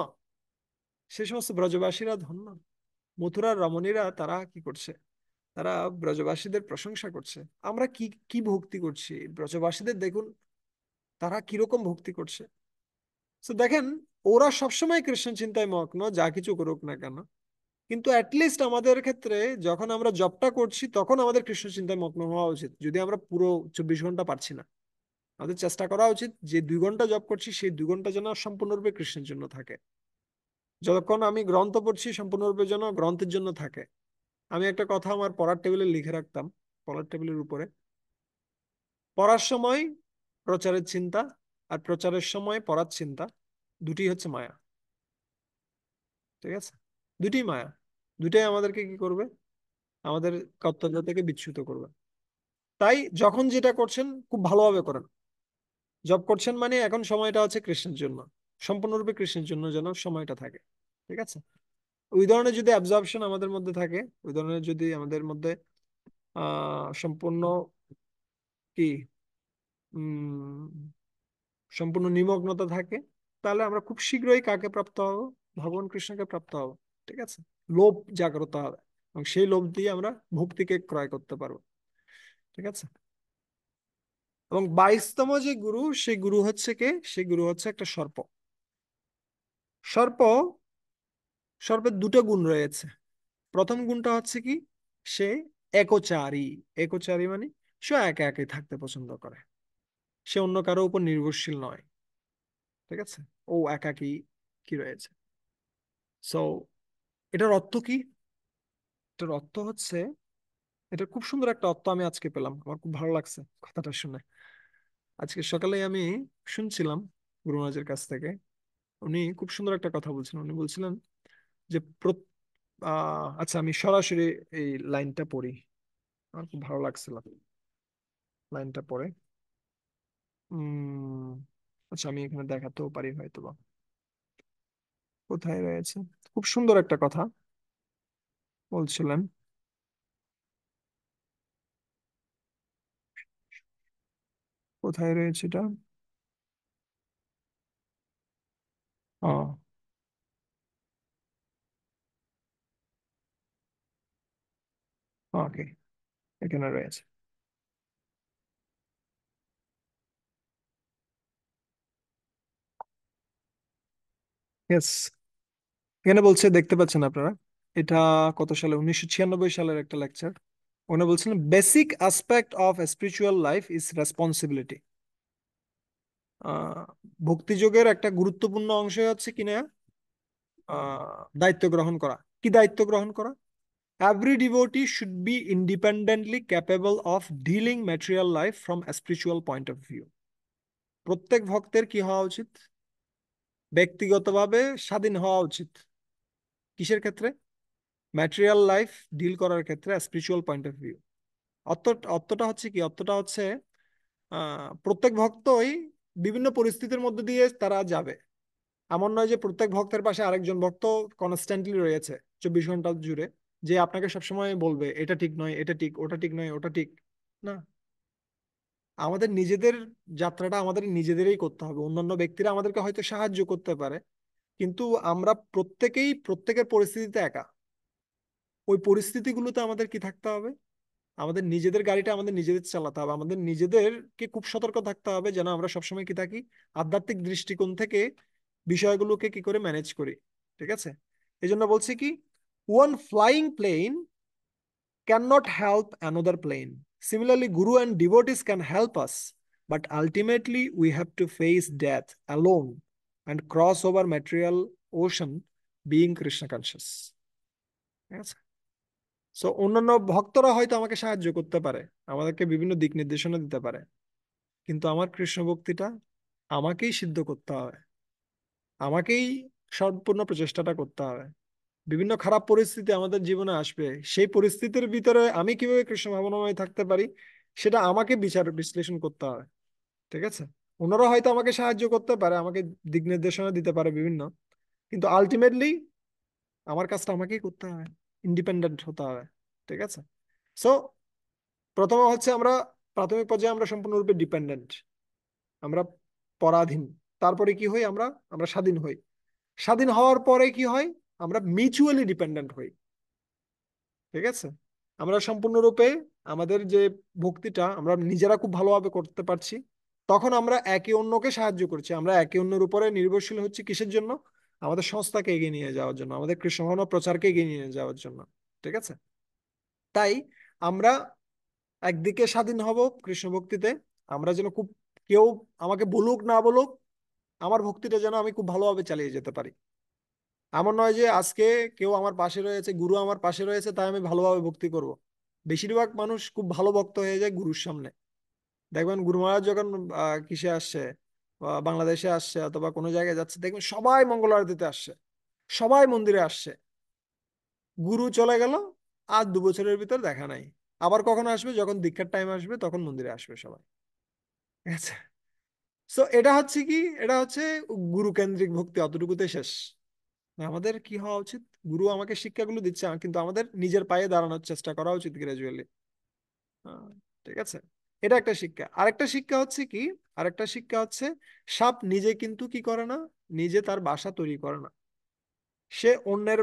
সেই সমস্ত ব্রজবাসীরা ধন্য। মথুরার রমণীরা তারা কি করছে? তারা ব্রজবাসীদের প্রশংসা করছে। আমরা কি কি ভক্তি করছি, ব্রজবাসীদের দেখুন তারা কিরকম ভক্তি করছে। তো দেখেন, ওরা সবসময় কৃষ্ণ চিন্তায় মগ্ন, যা কিছু করুক না কেন। কিন্তু অ্যাটলিস্ট আমাদের ক্ষেত্রে যখন আমরা জবটা করছি, তখন আমাদের কৃষ্ণ চিন্তায় মগ্ন হওয়া উচিত, যদি আমরা পুরো 24 ঘন্টা পারছি না। আমাদের চেষ্টা করা উচিত যে 2 ঘন্টা জব করছি সেই 2 ঘন্টা যেন সম্পূর্ণরূপে কৃষ্ণের জন্য থাকে। যতক্ষণ আমি গ্রন্থ পড়ছি সম্পূর্ণরূপে যেন গ্রন্থের জন্য থাকে। আমি একটা কথা আমার পড়ার টেবিলে লিখে রাখতাম, পড়ার টেবিলের উপরে, পড়ার সময় প্রচারের চিন্তা আর প্রচারের সময় পড়ার চিন্তা, দুটি হচ্ছে মায়া। ঠিক আছে, দুটি মায়া, দুটাই আমাদেরকে কি করবে, আমাদের কর্তব্য থেকে বিচ্যুত করবে। তাই যখন যেটা করছেন খুব ভালোভাবে করেন। জব করছেন মানে এখন সময়টা হচ্ছে কৃষ্ণের জন্য, সম্পূর্ণরূপে কৃষ্ণের জন্য যেন সময়টা থাকে। ঠিক আছে, ওই ধরনের যদি অ্যাবজর্পশন আমাদের মধ্যে থাকে, ওই ধরনের যদি আমাদের মধ্যে সম্পূর্ণ কি উম সম্পূর্ণ নিমগ্নতা থাকে, তাহলে আমরা খুব শীঘ্রই কাকে প্রাপ্ত হব, ভগবান কৃষ্ণকে প্রাপ্ত হব। ঠিক আছে, লোভ জাগ্রত হবে এবং সেই লোভ দিয়ে আমরা ভক্তিকে ক্রয় করতে পারবো। ঠিক আছে, এবং 22তম যে গুরু, সেই গুরু হচ্ছে কে, সেই গুরু হচ্ছে একটা সর্প। সর্প, সর্পের দুটো গুণ রয়েছে। প্রথম গুণটা হচ্ছে কি, সে একচারী। একচারী মানে সে একা একাই থাকতে পছন্দ করে, সে অন্য কারো উপর নির্ভরশীল নয়। ঠিক আছে, ও একাকী কি রয়েছে। সো এটার অর্থ কি, এটার অর্থ হচ্ছে, এটা খুব সুন্দর একটা অর্থ আমি আজকে পেলাম, আমার খুব ভালো লাগছে কথাটা শুনে। আজকে সকালে আমি শুনছিলাম গুরু মহারাজের কাছ থেকে, উনি খুব সুন্দর একটা কথা বলছিলেন। উনি বলছিলেন যে আচ্ছা আমি সরাসরি এই লাইনটা পড়ি, আমার খুব ভালো লাগছিল লাইনটা পড়ে। উম আচ্ছা আমি এখানে দেখাতেও পারি হয়তো বা, কোথায় রয়েছে, খুব সুন্দর একটা কথা বলছিলেন। কোথায় রয়েছে এটা? ও, ওকে, এখানে রয়েছে। ইয়েস, এখানে বলছে, দেখতে পাচ্ছেন আপনারা, এটা কত সালে, 1996 সালের একটা লেকচার। ওখানে বলছিলেন basic aspect of spiritual life is responsibility. ভক্তিযোগের একটা গুরুত্বপূর্ণ অংশ হচ্ছে কিনা দায়িত্ব গ্রহণ করা। কি দায়িত্ব গ্রহণ করা? Every devotee should be independently capable of dealing material life from a spiritual point of view. প্রত্যেক ভক্তের কি হওয়া উচিত? ব্যক্তিগতভাবে স্বাধীন হওয়া উচিত। কিসের ক্ষেত্রে? ম্যাটেরিয়াল লাইফ ডিল করার ক্ষেত্রে স্পিরিচুয়াল পয়েন্ট অফ ভিউ। অর্থ, অর্থটা হচ্ছে কি, অর্থটা হচ্ছে প্রত্যেক ভক্তই বিভিন্ন পরিস্থিতির মধ্যে দিয়ে তারা যাবে। এমন নয় যে প্রত্যেক ভক্তের পাশে আরেকজন ভক্ত কনস্ট্যান্টলি রয়েছে 24 ঘন্টা জুড়ে, যে আপনাকে সবসময় বলবে এটা ঠিক নয়, এটা ঠিক, ওটা ঠিক নয়, ওটা ঠিক। না, আমাদের নিজেদের যাত্রাটা আমাদের নিজেদেরই করতে হবে। অন্যান্য ব্যক্তিরা আমাদেরকে হয়তো সাহায্য করতে পারে, কিন্তু আমরা প্রত্যেকেই প্রত্যেকের পরিস্থিতিতে একা। ওই পরিস্থিতিগুলোতে আমাদের কি থাকতে হবে, আমাদের নিজেদের গাড়িটা আমাদের নিজেদের চালাতে হবে, আমাদের নিজেদেরকে খুব সতর্ক থাকতে হবে যেন আমরা সবসময় কি থাকি, আধ্যাত্মিক দৃষ্টিকোণ থেকে বিষয়গুলোকে কি করে ম্যানেজ করি। ঠিক আছে, এই জন্য বলছি কি, one flying plane can not help another plane, similarly guru and devotees can help us, but ultimately we have to face death alone and cross over material ocean being Krishna conscious. ঠিক আছে, সো অন্যান্য ভক্তরা হয়তো আমাকে সাহায্য করতে পারে, আমাদেরকে বিভিন্ন দিক নির্দেশনা দিতে পারে, কিন্তু আমার কৃষ্ণ ভক্তিটা আমাকেই সিদ্ধ করতে হবে, আমাকেই সম্পূর্ণ প্রচেষ্টাটা করতে হবে। বিভিন্ন খারাপ পরিস্থিতি আমাদের জীবনে আসবে, সেই পরিস্থিতির ভিতরে আমি কিভাবে কৃষ্ণ ভাবনাময় থাকতে পারি, সেটা আমাকে বিচার বিশ্লেষণ করতে হবে। ঠিক আছে, ওনারা হয়তো আমাকে সাহায্য করতে পারে, আমাকে দিক নির্দেশনা দিতে পারে বিভিন্ন, কিন্তু আলটিমেটলি আমার কাজটা আমাকেই করতে হবে, ইন্ডিপেন্ডেন্ট হতে হবে। ঠিক আছে, সো প্রথমে হচ্ছে আমরা প্রাথমিক পর্যায়ে আমরা সম্পূর্ণরূপে ডিপেন্ডেন্ট, আমরা পরাধীন। তারপরে কি হই, আমরা আমরা স্বাধীন হই। স্বাধীন হওয়ার পরে কি হয়, আমরা মিউচুয়ালি ডিপেন্ডেন্ট হই। ঠিক আছে, আমরা সম্পূর্ণরূপে আমাদের যে ভক্তিটা আমরা নিজেরা খুব ভালোভাবে করতে পারছি, তখন আমরা একে অন্যকে সাহায্য করছি, আমরা একে অন্যের উপরে নির্ভরশীল হচ্ছি কিসের জন্য, আমাদের সংস্থাকে এগিয়ে নিয়ে যাওয়ার জন্য, আমাদের কৃষ্ণ ভাবনা প্রচারকে এগিয়ে নিয়ে যাওয়ার জন্য। ঠিক আছে, তাই আমরা একদিকে স্বাধীন হব কৃষ্ণ ভক্তিতে, আমরা যেন খুব কেউ আমাকে বলুক না বলুক, আমার ভক্তিটা যেন আমি খুব ভালোভাবে চালিয়ে যেতে পারি। এমন নয় যে আজকে কেউ আমার পাশে রয়েছে, গুরু আমার পাশে রয়েছে, তাই আমি ভালোভাবে ভক্তি করব। বেশিরভাগ মানুষ খুব ভালো ভক্ত হয়ে যায় গুরুর সামনে। দেখবেন গুরু মহারাজ যখন কিসে আসছে, বাংলাদেশে আসছে অথবা কোনো জায়গায় যাচ্ছে, দেখবেন সবাই মঙ্গল আরতিতে আসছে, সবাই মন্দিরে আসছে। গুরু চলে গেল, আর 2 বছরের ভিতর দেখা নাই। আবার কখন আসবে? যখন দীক্ষার টাইম আসবে তখন মন্দিরে আসবে সবাই। ঠিক আছে। তো এটা হচ্ছে কি, এটা হচ্ছে গুরু কেন্দ্রিক ভক্তি, অতটুকুতে শেষ। আমাদের কি হওয়া উচিত? গুরু আমাকে শিক্ষাগুলো দিচ্ছে, কিন্তু আমাদের নিজের পায়ে দাঁড়ানোর চেষ্টা করা উচিত গ্রাজুয়ালি। ঠিক আছে। এটা একটা শিক্ষা। আরেকটা শিক্ষা হচ্ছে কি, আরেকটা শিক্ষা হচ্ছে সাপ নিজে কিন্তু কি করে না, নিজে তার বাসা তৈরি করে না। সে অন্যের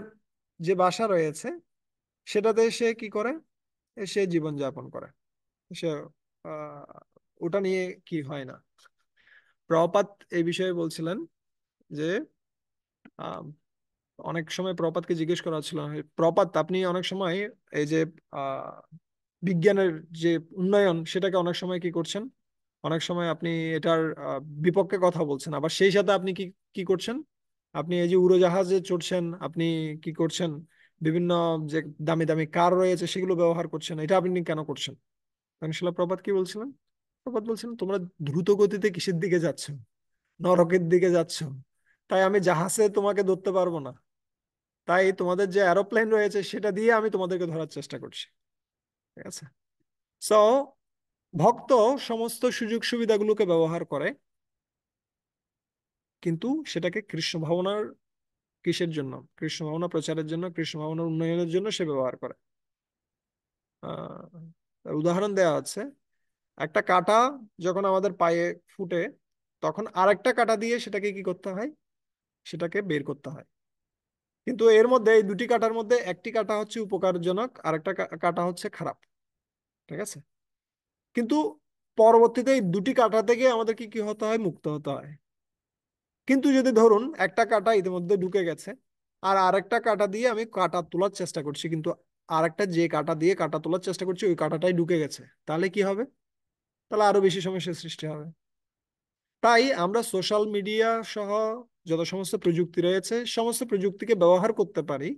যে বাসা রয়েছে সেটাতে সে কি করে, সে জীবন যাপন করে। সে আহ, ওটা নিয়ে কি হয় না। প্রপাত এই বিষয়ে বলছিলেন যে আহ, অনেক সময় প্রপাতকে জিজ্ঞেস করা হচ্ছিল, প্রপাত আপনি অনেক সময় এই যে আহ, বিজ্ঞানের যে উন্নয়ন সেটাকে অনেক সময় কি করছেন, অনেক সময় আপনি এটার বিপক্ষে কথা বলছেন, আবার সেই সাথে আপনি কি কি করছেন, আপনি এই যে উড়োজাহাজে চড়ছেন, আপনি কি করছেন, বিভিন্ন যে দামি দামি কার রয়েছে সেগুলো ব্যবহার করছেন, এটা আপনি কেন করছেন? তখন শিলা প্রপাত কি বলছিলেন? প্রপাত বলছিলেন, তোমরা দ্রুত গতিতে কিসের দিকে যাচ্ছ? নরকের দিকে যাচ্ছ। তাই আমি জাহাজে তোমাকে ধরতে পারবো না, তাই তোমাদের যে এরোপ্লেন রয়েছে সেটা দিয়ে আমি তোমাদেরকে ধরার চেষ্টা করছি। ঠিক আছে। সো ভক্ত সমস্ত সুযোগ সুবিধাগুলোকে ব্যবহার করে, কিন্তু সেটাকে কৃষ্ণ ভাবনার কিসের জন্য, কৃষ্ণ ভাবনা প্রচারের জন্য, কৃষ্ণ ভাবনার উন্নয়নের জন্য সে ব্যবহার করে। উদাহরণ দেওয়া আছে, একটা কাঁটা যখন আমাদের পায়ে ফুটে, তখন আরেকটা কাঁটা দিয়ে সেটাকে কি করতে হয়, সেটাকে বের করতে হয়। কিন্তু এর মধ্যে এই দুটি কাঁটার মধ্যে একটি কাঁটা হচ্ছে উপকারজনক, আরেকটা কাঁটা হচ্ছে খারাপ। ঠিক আছে। কিন্তু পরবর্তীতে এই দুটি কাঁটা থেকে আমাদের কি কি হতে হয়, মুক্ত হতে হয়। কিন্তু যদি ধরুন একটা কাঁটা ইতিমধ্যে ঢুকে গেছে, আর আরেকটা কাঁটা দিয়ে আমি কাঁটা তোলার চেষ্টা করছি, কিন্তু আরেকটা যে কাঁটা দিয়ে কাঁটা তোলার চেষ্টা করছি ওই কাঁটাটাই ঢুকে গেছে, তাহলে কি হবে? তাহলে আরো বেশি সমস্যার সৃষ্টি হবে। তাই আমরা সোশ্যাল মিডিয়া সহ যত সমস্ত প্রযুক্তি রয়েছে সমস্ত প্রযুক্তিকে ব্যবহার করতে পারি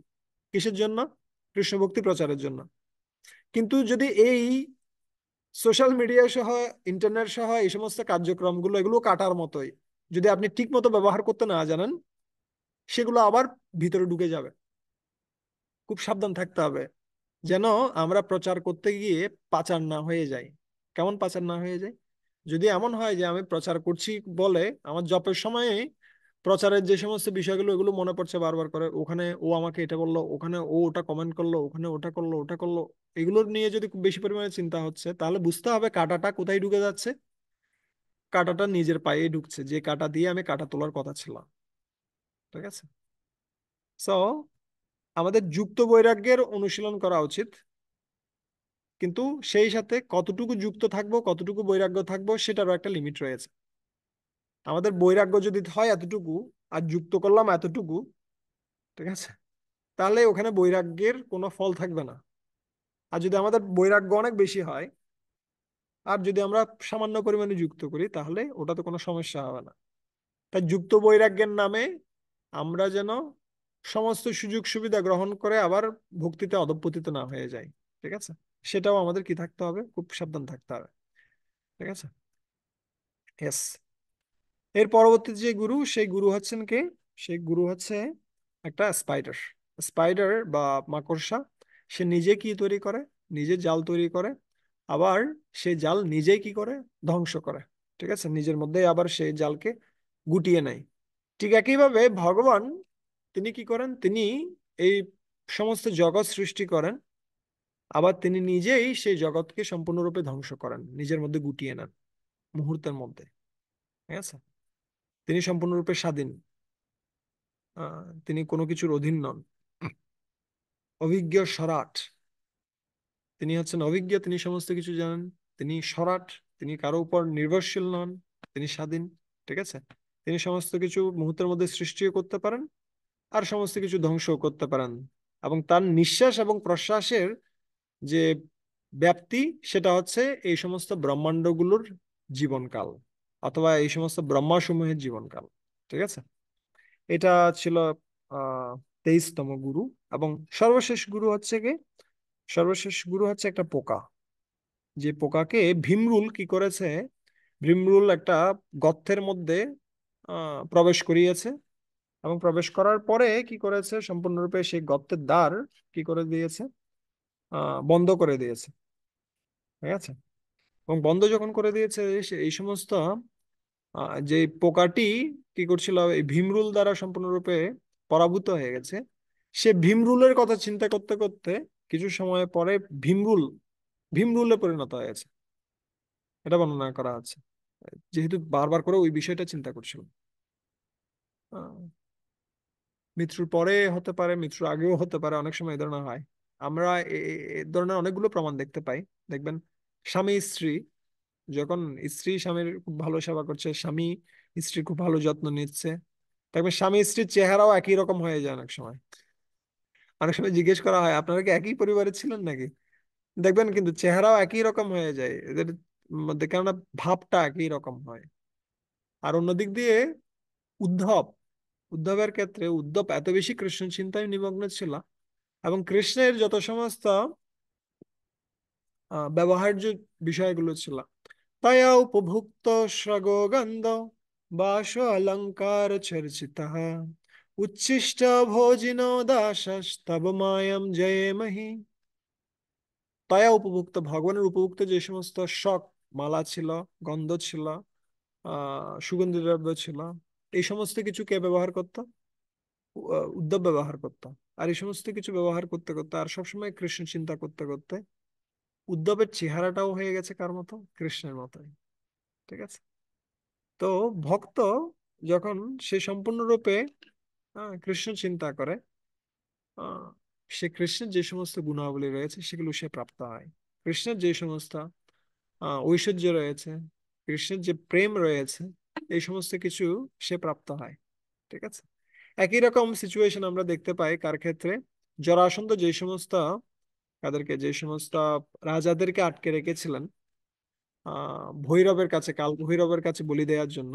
কিসের জন্য? কৃষ্ণ ভক্তি প্রচারের জন্য। কিন্তু যদি এই সোশ্যাল মিডিয়া সহ, ইন্টারনেট সহ এই সমস্ত কার্যক্রমগুলো এগুলো কাটার মতোই, যদি আপনি ঠিক মতো ব্যবহার করতে না জানেন, সেগুলো আবার ভিতরে ঢুকে যাবে। খুব সাবধান থাকতে হবে যেন আমরা প্রচার করতে গিয়ে পাচার না হয়ে যায়। কেমন পাচার না হয়ে যায়? যদি এমন হয় যে আমি প্রচার করছি বলে আমার জপের সময়ে প্রচারের যে সমস্ত বিষয়গুলো এগুলো মনে পড়ছে বারবার করে, ওখানে ও আমাকে এটা বললো, ওখানে ও ওটা কমেন্ট করলো, ওখানে ওটা করলো, ওটা করলো, এগুলোর নিয়ে যদি খুব বেশি পরিমাণে চিন্তা হচ্ছে, তাহলে বুঝতে হবে কাঁটাটা কোথায় ঢুকে যাচ্ছে। কাঁটাটা নিজের পায়ে ঢুকছে, যে কাঁটা দিয়ে আমি কাঁটা তোলার কথা ছিল। ঠিক আছে। সো আমাদের যুক্ত বৈরাগ্যের অনুশীলন করা উচিত, কিন্তু সেই সাথে কতটুকু যুক্ত থাকবো, কতটুকু বৈরাগ্য থাকবো সেটারও একটা লিমিট রয়েছে। আমাদের বৈরাগ্য যদি হয় এতটুকু, আর যুক্ত করলাম এতটুকু, ঠিক আছে, তাহলে ওখানে বৈরাগ্যের কোনো ফল থাকবে না। আর যদি আমাদের বৈরাগ্য অনেক বেশি হয়, আর যদি আমরা সামান্য পরিমাণে যুক্ত করি, তাহলে ওটাতে কোনো সমস্যা হবে না। তাই যুক্ত বৈরাগ্যের নামে আমরা যেন সমস্ত সুযোগ সুবিধা গ্রহণ করে আবার ভক্তিতে অধঃপতিত না হয়ে যায়। ঠিক আছে। সেটাও আমাদের কি থাকতে হবে, খুব সাবধান থাকতে হবে। ঠিক আছে। এস। এর পরবর্তী যে গুরু, সেই গুরু হচ্ছেন কে? সেই গুরু হচ্ছে একটা স্পাইডার। স্পাইডার বা মাকড়সা, সে নিজে কি তৈরি করে, নিজে জাল তৈরি করে, আবার সেই জাল নিজেই কি করে, ধ্বংস করে। ঠিক আছে। নিজের মধ্যে আবার সেই জালকে গুটিয়ে নেয়। ঠিক একইভাবে ভগবান, তিনি কি করেন, তিনি এই সমস্ত জগৎ সৃষ্টি করেন, আবার তিনি নিজেই সেই জগৎকে সম্পূর্ণরূপে ধ্বংস করেন, নিজের মধ্যে গুটিয়ে নেন মুহূর্তের মধ্যে। ঠিক আছে। তিনি সম্পূর্ণরূপে স্বাধীন। তিনি কোনো কিছুর অধীন নন। অভিজ্ঞ সরাট, তিনি হচ্ছেন অভিজ্ঞ, তিনি সমস্ত কিছু জানেন। তিনি সরাট, তিনি কারো উপর নির্ভরশীল নন, তিনি স্বাধীন। ঠিক আছে। তিনি সমস্ত কিছু মুহূর্তের মধ্যে সৃষ্টিও করতে পারেন, আর সমস্ত কিছু ধ্বংসও করতে পারেন। এবং তার নিঃশ্বাস এবং প্রশ্বাসের যে ব্যাপ্তি, সেটা হচ্ছে এই সমস্ত ব্রহ্মাণ্ডগুলোর জীবনকাল। অথবা এই সমস্ত ব্রহ্মাসমূহের জীবনকাল। ঠিক আছে, এটা ছিল 23তম গুরু। এবং সর্বশেষ গুরু হচ্ছে কি, সর্বশেষ গুরু হচ্ছে একটা পোকা। যে পোকাকে ভীমরুল কি করেছে, ভীমরুল একটা গর্তের মধ্যে প্রবেশ করিয়েছে, এবং প্রবেশ করার পরে কি করেছে, সম্পূর্ণরূপে সেই গর্তের দ্বার কি করে দিয়েছে, বন্ধ করে দিয়েছে। ঠিক আছে, এবং বন্ধ যখন করে দিয়েছে, এই সমস্ত যে পোকাটি কি করছিল, এই ভীমরুল দ্বারা সম্পূর্ণরূপে পরাভূত হয়ে গেছে। সে ভীমরুলের কথা চিন্তা করতে করতে কিছু সময় পরে ভীমরুল ভীমরুলে পরিণত হয়েছে, এটা বর্ণনা করা আছে, যেহেতু বারবার করে ওই বিষয়টা চিন্তা করছিল। আহ, মৃত্যুর পরে হতে পারে, মৃত্যুর আগেও হতে পারে, অনেক সময় এই ধরনের হয়। আমরা এ ধরনের অনেকগুলো প্রমাণ দেখতে পাই। দেখবেন, স্বামী স্ত্রী যখন, স্ত্রী স্বামীর খুব ভালো সেবা করছে, স্বামী স্ত্রীর খুব ভালো যত্ন নিচ্ছে, দেখবেন স্বামী স্ত্রীর চেহারাও একই রকম হয়ে যায় অনেক সময়। অনেক সময় জিজ্ঞেস করা হয়, আপনারা কি একই পরিবারে ছিলেন নাকি? দেখবেন কিন্তু চেহারাও একই রকম হয়ে যায় এদের মধ্যে, কেননা ভাবটা একই রকম হয়। আর অন্যদিক দিয়ে উদ্ধব, উদ্ধবের ক্ষেত্রে উদ্ধব এত বেশি কৃষ্ণ চিন্তায় নিমগ্ন ছিল, এবং কৃষ্ণের যত সমস্ত ব্যবহার্য বিষয়গুলো ছিল, তয়া উপভুক্ত শ্রগো গন্ধ বাস অলঙ্কার চর্চিত উচ্ছিষ্ট ভোজিনো দাসস্তব মায়ম জয়েমহি। তয়া উপভুক্ত, ভগবানের উপভুক্ত যে সমস্ত শক, মালা ছিল, গন্ধ ছিল, সুগন্ধি দ্রব্য ছিল, এই সমস্ত কিছু কে ব্যবহার করতো? উদ্ধব ব্যবহার করতো। আর এই সমস্ত কিছু ব্যবহার করতে করতে আর সবসময় কৃষ্ণ চিন্তা করতে করতে উদ্ধবের চেহারাটাও হয়ে গেছে কার মতো? কৃষ্ণের মতোই। ঠিক আছে, তো ভক্ত যখন সে সম্পূর্ণরূপে কৃষ্ণ চিন্তা করে, আহ, সে কৃষ্ণের যে সমস্ত গুণাবলী রয়েছে সেগুলো সে প্রাপ্ত হয়। কৃষ্ণের যে সমস্ত ঐশ্বর্য রয়েছে, কৃষ্ণের যে প্রেম রয়েছে, এই সমস্ত কিছু সে প্রাপ্ত হয়। ঠিক আছে, একই রকম সিচুয়েশন আমরা দেখতে পাই কার ক্ষেত্রে? জরাসন্ধ যে সমস্ত, তাদেরকে যে সমস্ত রাজাদেরকে আটকে রেখেছিলেন ভৈরবের কাছে, কাল ভৈরবের কাছে বলি দেওয়ার জন্য,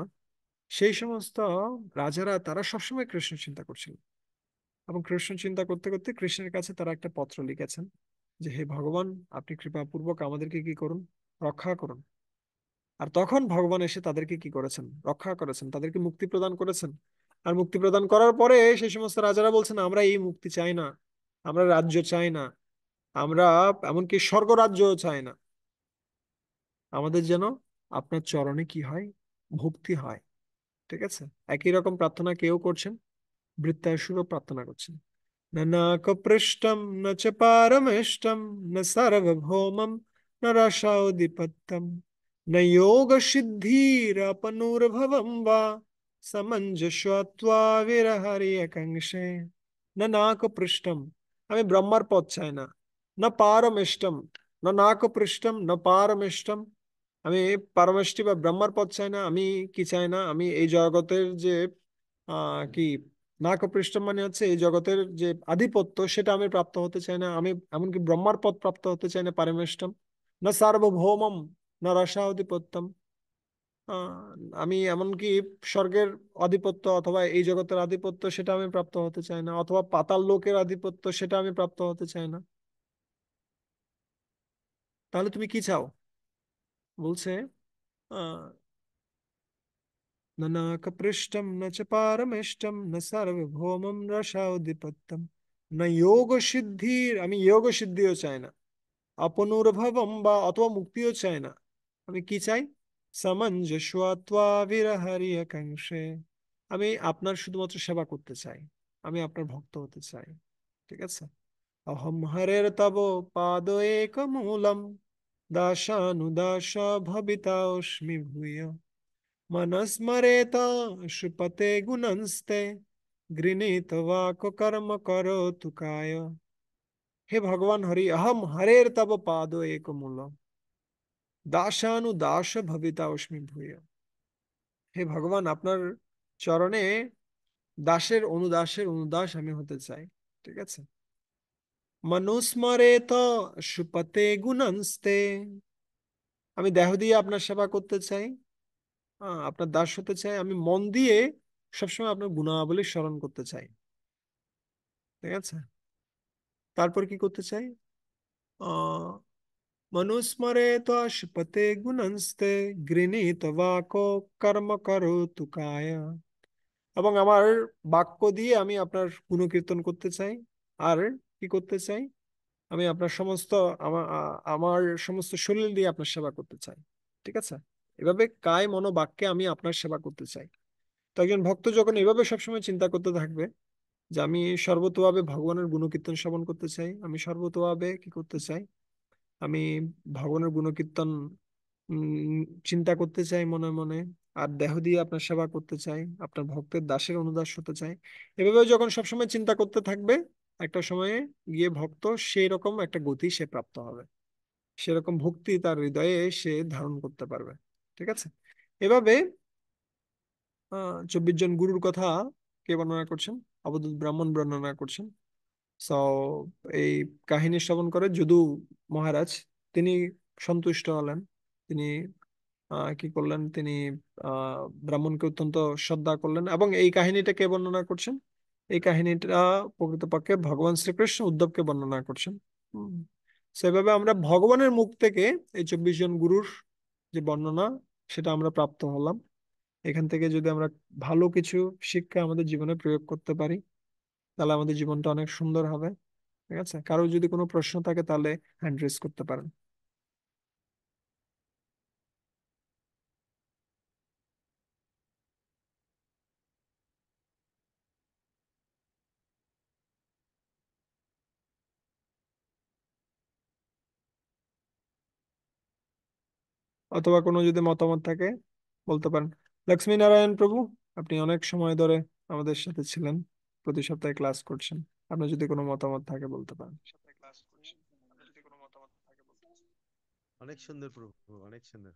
সেই সমস্ত রাজারা তারা সবসময় কৃষ্ণ চিন্তা করছিল, এবং কৃষ্ণ চিন্তা করতে করতে কৃষ্ণের কাছে তারা একটা পত্র লিখেছেন যে, হে ভগবান, আপনি কৃপাপূর্বক আমাদেরকে কি করুন, রক্ষা করুন। আর তখন ভগবান এসে তাদেরকে কি করেছেন, রক্ষা করেছেন, তাদেরকে মুক্তি প্রদান করেছেন। আর মুক্তি প্রদান করার পরে সেই সমস্ত রাজারা বলছেন, আমরা এই মুক্তি চাই না, আমরা রাজ্য চাই না, আমরা এমনকি স্বর্গ রাজ্য চাই না, আমাদের যেন আপনার চরণে কি হয়, ভক্তি হয়। ঠিক আছে, একই রকম প্রার্থনা কেউ করছেন, বৃত্তাসুরও প্রার্থনা করছেন। न नाकपृष्ठं न च पारमेष्टं न सार्वभौमं न रसावधिपत्यं न योगसिद्धिरपनुर्भवं वा समञ्जस्वत्वा विरहर्यकाङ्क्षे। न नाकपृष्ठं, আমি ব্রহ্মার পদ চাই না। না পারমেষ্টম, না নাকপৃষ্ঠম না পারমেষ্টম, আমি পারমেষ্টি বা ব্রহ্মার পদ চাই না। আমি কি চাই না, আমি এই জগতের যে কি, নাকপৃষ্ঠম মানে হচ্ছে এই জগতের যে আধিপত্য, সেটা আমি প্রাপ্ত হতে চাই না। আমি এমনকি ব্রহ্মার পদ প্রাপ্ত হতে চাই না, পারমেষ্টম। না সার্বভৌমম, না রসাধিপত্যম, আহ আমি এমনকি স্বর্গের আধিপত্য অথবা এই জগতের আধিপত্য সেটা আমি প্রাপ্ত হতে চাই না, অথবা পাতাল লোকের আধিপত্য সেটা আমি প্রাপ্ত হতে চাই না। তাহলে তুমি কি চাও? বলছে আহ न नाकपृष्ठं न च पारमेष्टं न सार्वभौमं रसाधिपত্যম न যোগ সিদ্ধির, আমি যোগ সিদ্ধিও চাই না, অপনুর্ভবম বা অথবা মুক্তিও চাই না। আমি কি চাই? সামঞ্জস্যত্বা বিরহরিয়কাংক্ষে, আমি আপনার শুধুমাত্র সেবা করতে চাই, আমি আপনার ভক্ত হতে চাই। ঠিক আছে, অহম হরের তব পাদ একমূলম দাসানুদাস ভবিতাস্মি ভূয় मनस्मरेत श्रुपते गुणंस्ते गृणीत वाक कर्म करो तुकाय। हे भगवान हरि, अहम हरेर तब पादो एक मूल দাসানুদাস ভবিতাস্মি ভূয়। হে ভগবান, আপনার চরণে দাসের অনুদাসের অনুদাস আমি হতে চাই। ঠিক আছে, মনুস্মরেত সুপতে গুণংস্তে, আমি দেহ দিয়ে আপনার সেবা করতে চাই, আপনার দাস হতে চাই, আমি মন দিয়ে সবসময় আপনার গুণাবলী স্মরণ করতে চাই। ঠিক আছে, তারপর কি করতে চাই? আহ মনুস্মরে ত্বশপতে গুণংস্তে গৃণীত বাকো কর্ম করো তুকায়। এবং আমার বাক্য দিয়ে আমি আপনার গুণকীর্তন করতে চাই। আর কি করতে চাই? আমি আপনার সমস্ত আমার সমস্ত শরীর দিয়ে আপনার সেবা করতে চাই। ঠিক আছে, এভাবে কায় মনোবাক্যে আমি আপনার সেবা করতে চাই। তো একজন ভক্ত যখন এভাবে সবসময় চিন্তা করতে থাকবে যে আমি সর্বতোভাবে ভগবানের গুণকীর্তন শ্রবণ করতে চাই, আমি সর্বতোভাবে কি করতে চাই, আমি ভগবানের গুণকীর্তন উম, চিন্তা করতে চাই মনে মনে, আর দেহ দিয়ে আপনার সেবা করতে চাই, আপনার ভক্তের দাসের অনুদাস হতে চাই। এভাবে যখন সবসময় চিন্তা করতে থাকবে, একটা সময়ে গিয়ে ভক্ত সেই রকম একটা গতি সে প্রাপ্ত হবে, সেরকম ভক্তি তার হৃদয়ে সে ধারণ করতে পারবে। ঠিক আছে, এভাবে 24 জন গুরুর কথা কে বর্ণনা করছেন? অবধূত ব্রাহ্মণ বর্ণনা করছেন। সো এই কাহিনী শ্রবণ করে যদু মহারাজ, তিনি সন্তুষ্ট হলেন। তিনি কি করলেন, তিনি ব্রাহ্মণকে অত্যন্ত শ্রদ্ধা করলেন। এবং এই কাহিনীটা কে বর্ণনা করছেন? এই কাহিনীটা প্রকৃতপক্ষে ভগবান শ্রীকৃষ্ণ উদ্ধবকে বর্ণনা করছেন। হুম। সেভাবে আমরা ভগবানের মুখ থেকে এই 24 জন গুরুর যে বর্ণনা, সেটা আমরা প্রাপ্ত হলাম। এখান থেকে যদি আমরা ভালো কিছু শিক্ষা আমাদের জীবনে প্রয়োগ করতে পারি, তাহলে আমাদের জীবনটা অনেক সুন্দর হবে। ঠিক আছে, কারো যদি কোনো প্রশ্ন থাকে তাহলে হ্যান্ড রেজ করতে পারেন। অথবা কোনো যদি মতামত থাকে বলতে পারেন। লক্ষ্মী নারায়ণ প্রভু, আপনি অনেক সময় ধরে আমাদের সাথে ছিলেন, প্রতি সপ্তাহে ক্লাস করছেন। আপনার যদি কোনো মতামত থাকে বলতে পারেন। অনেক সুন্দর প্রভু, অনেক সুন্দর।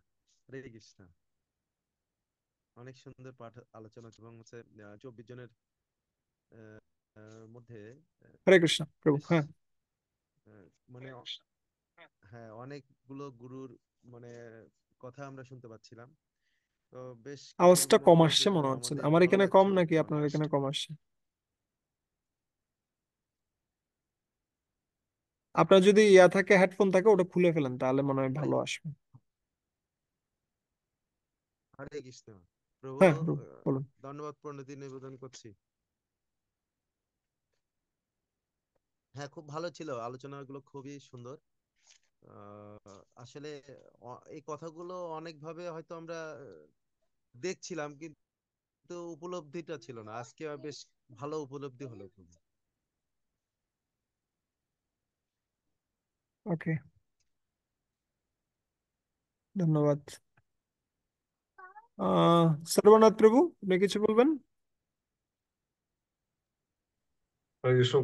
হরে কৃষ্ণ। অনেক সুন্দর পাঠ আলোচনা এবং হচ্ছে 24 জনের মধ্যে হরে কৃষ্ণ প্রভু, বেশ হ্যাঁ। মানে হ্যাঁ, অনেকগুলো গুরুর মানে কথা আমরা শুনতে পাচ্ছিলাম। তো বেশ কিছু আওয়াজটা কম গুরুর আসছে মনে হচ্ছে, আমাদের আমার ভালো এখানে কম লাগছেও নাকি আপনার অনেক। এখানে কম আসছে? আপনার যদি ইয়া থাকে, হেডফোন থাকে, ওটা খুলে ফেলেন, তাহলে মনে হয় তাই, ভালো আসবে। হরে কৃষ্ণ প্রভু। হ্যাঁ প্রভু, বলুন। ধন্যবাদ প্রণতি নিবেদন করছি। হ্যাঁ, খুব ভালো ছিল, আলোচনাগুলো খুবই সুন্দর। আসলে এই কথাগুলো অনেকভাবে হয়তো আমরা দেখছিলাম, কিন্তু উপলব্ধিটা ছিল না। আজকে বেশ ভালো উপলব্ধি হলো প্রভু। ওকে, ধন্যবাদ। সর্বনাথ প্রভু, আপনি কিছু বলবেন? হরে কৃষ্ণ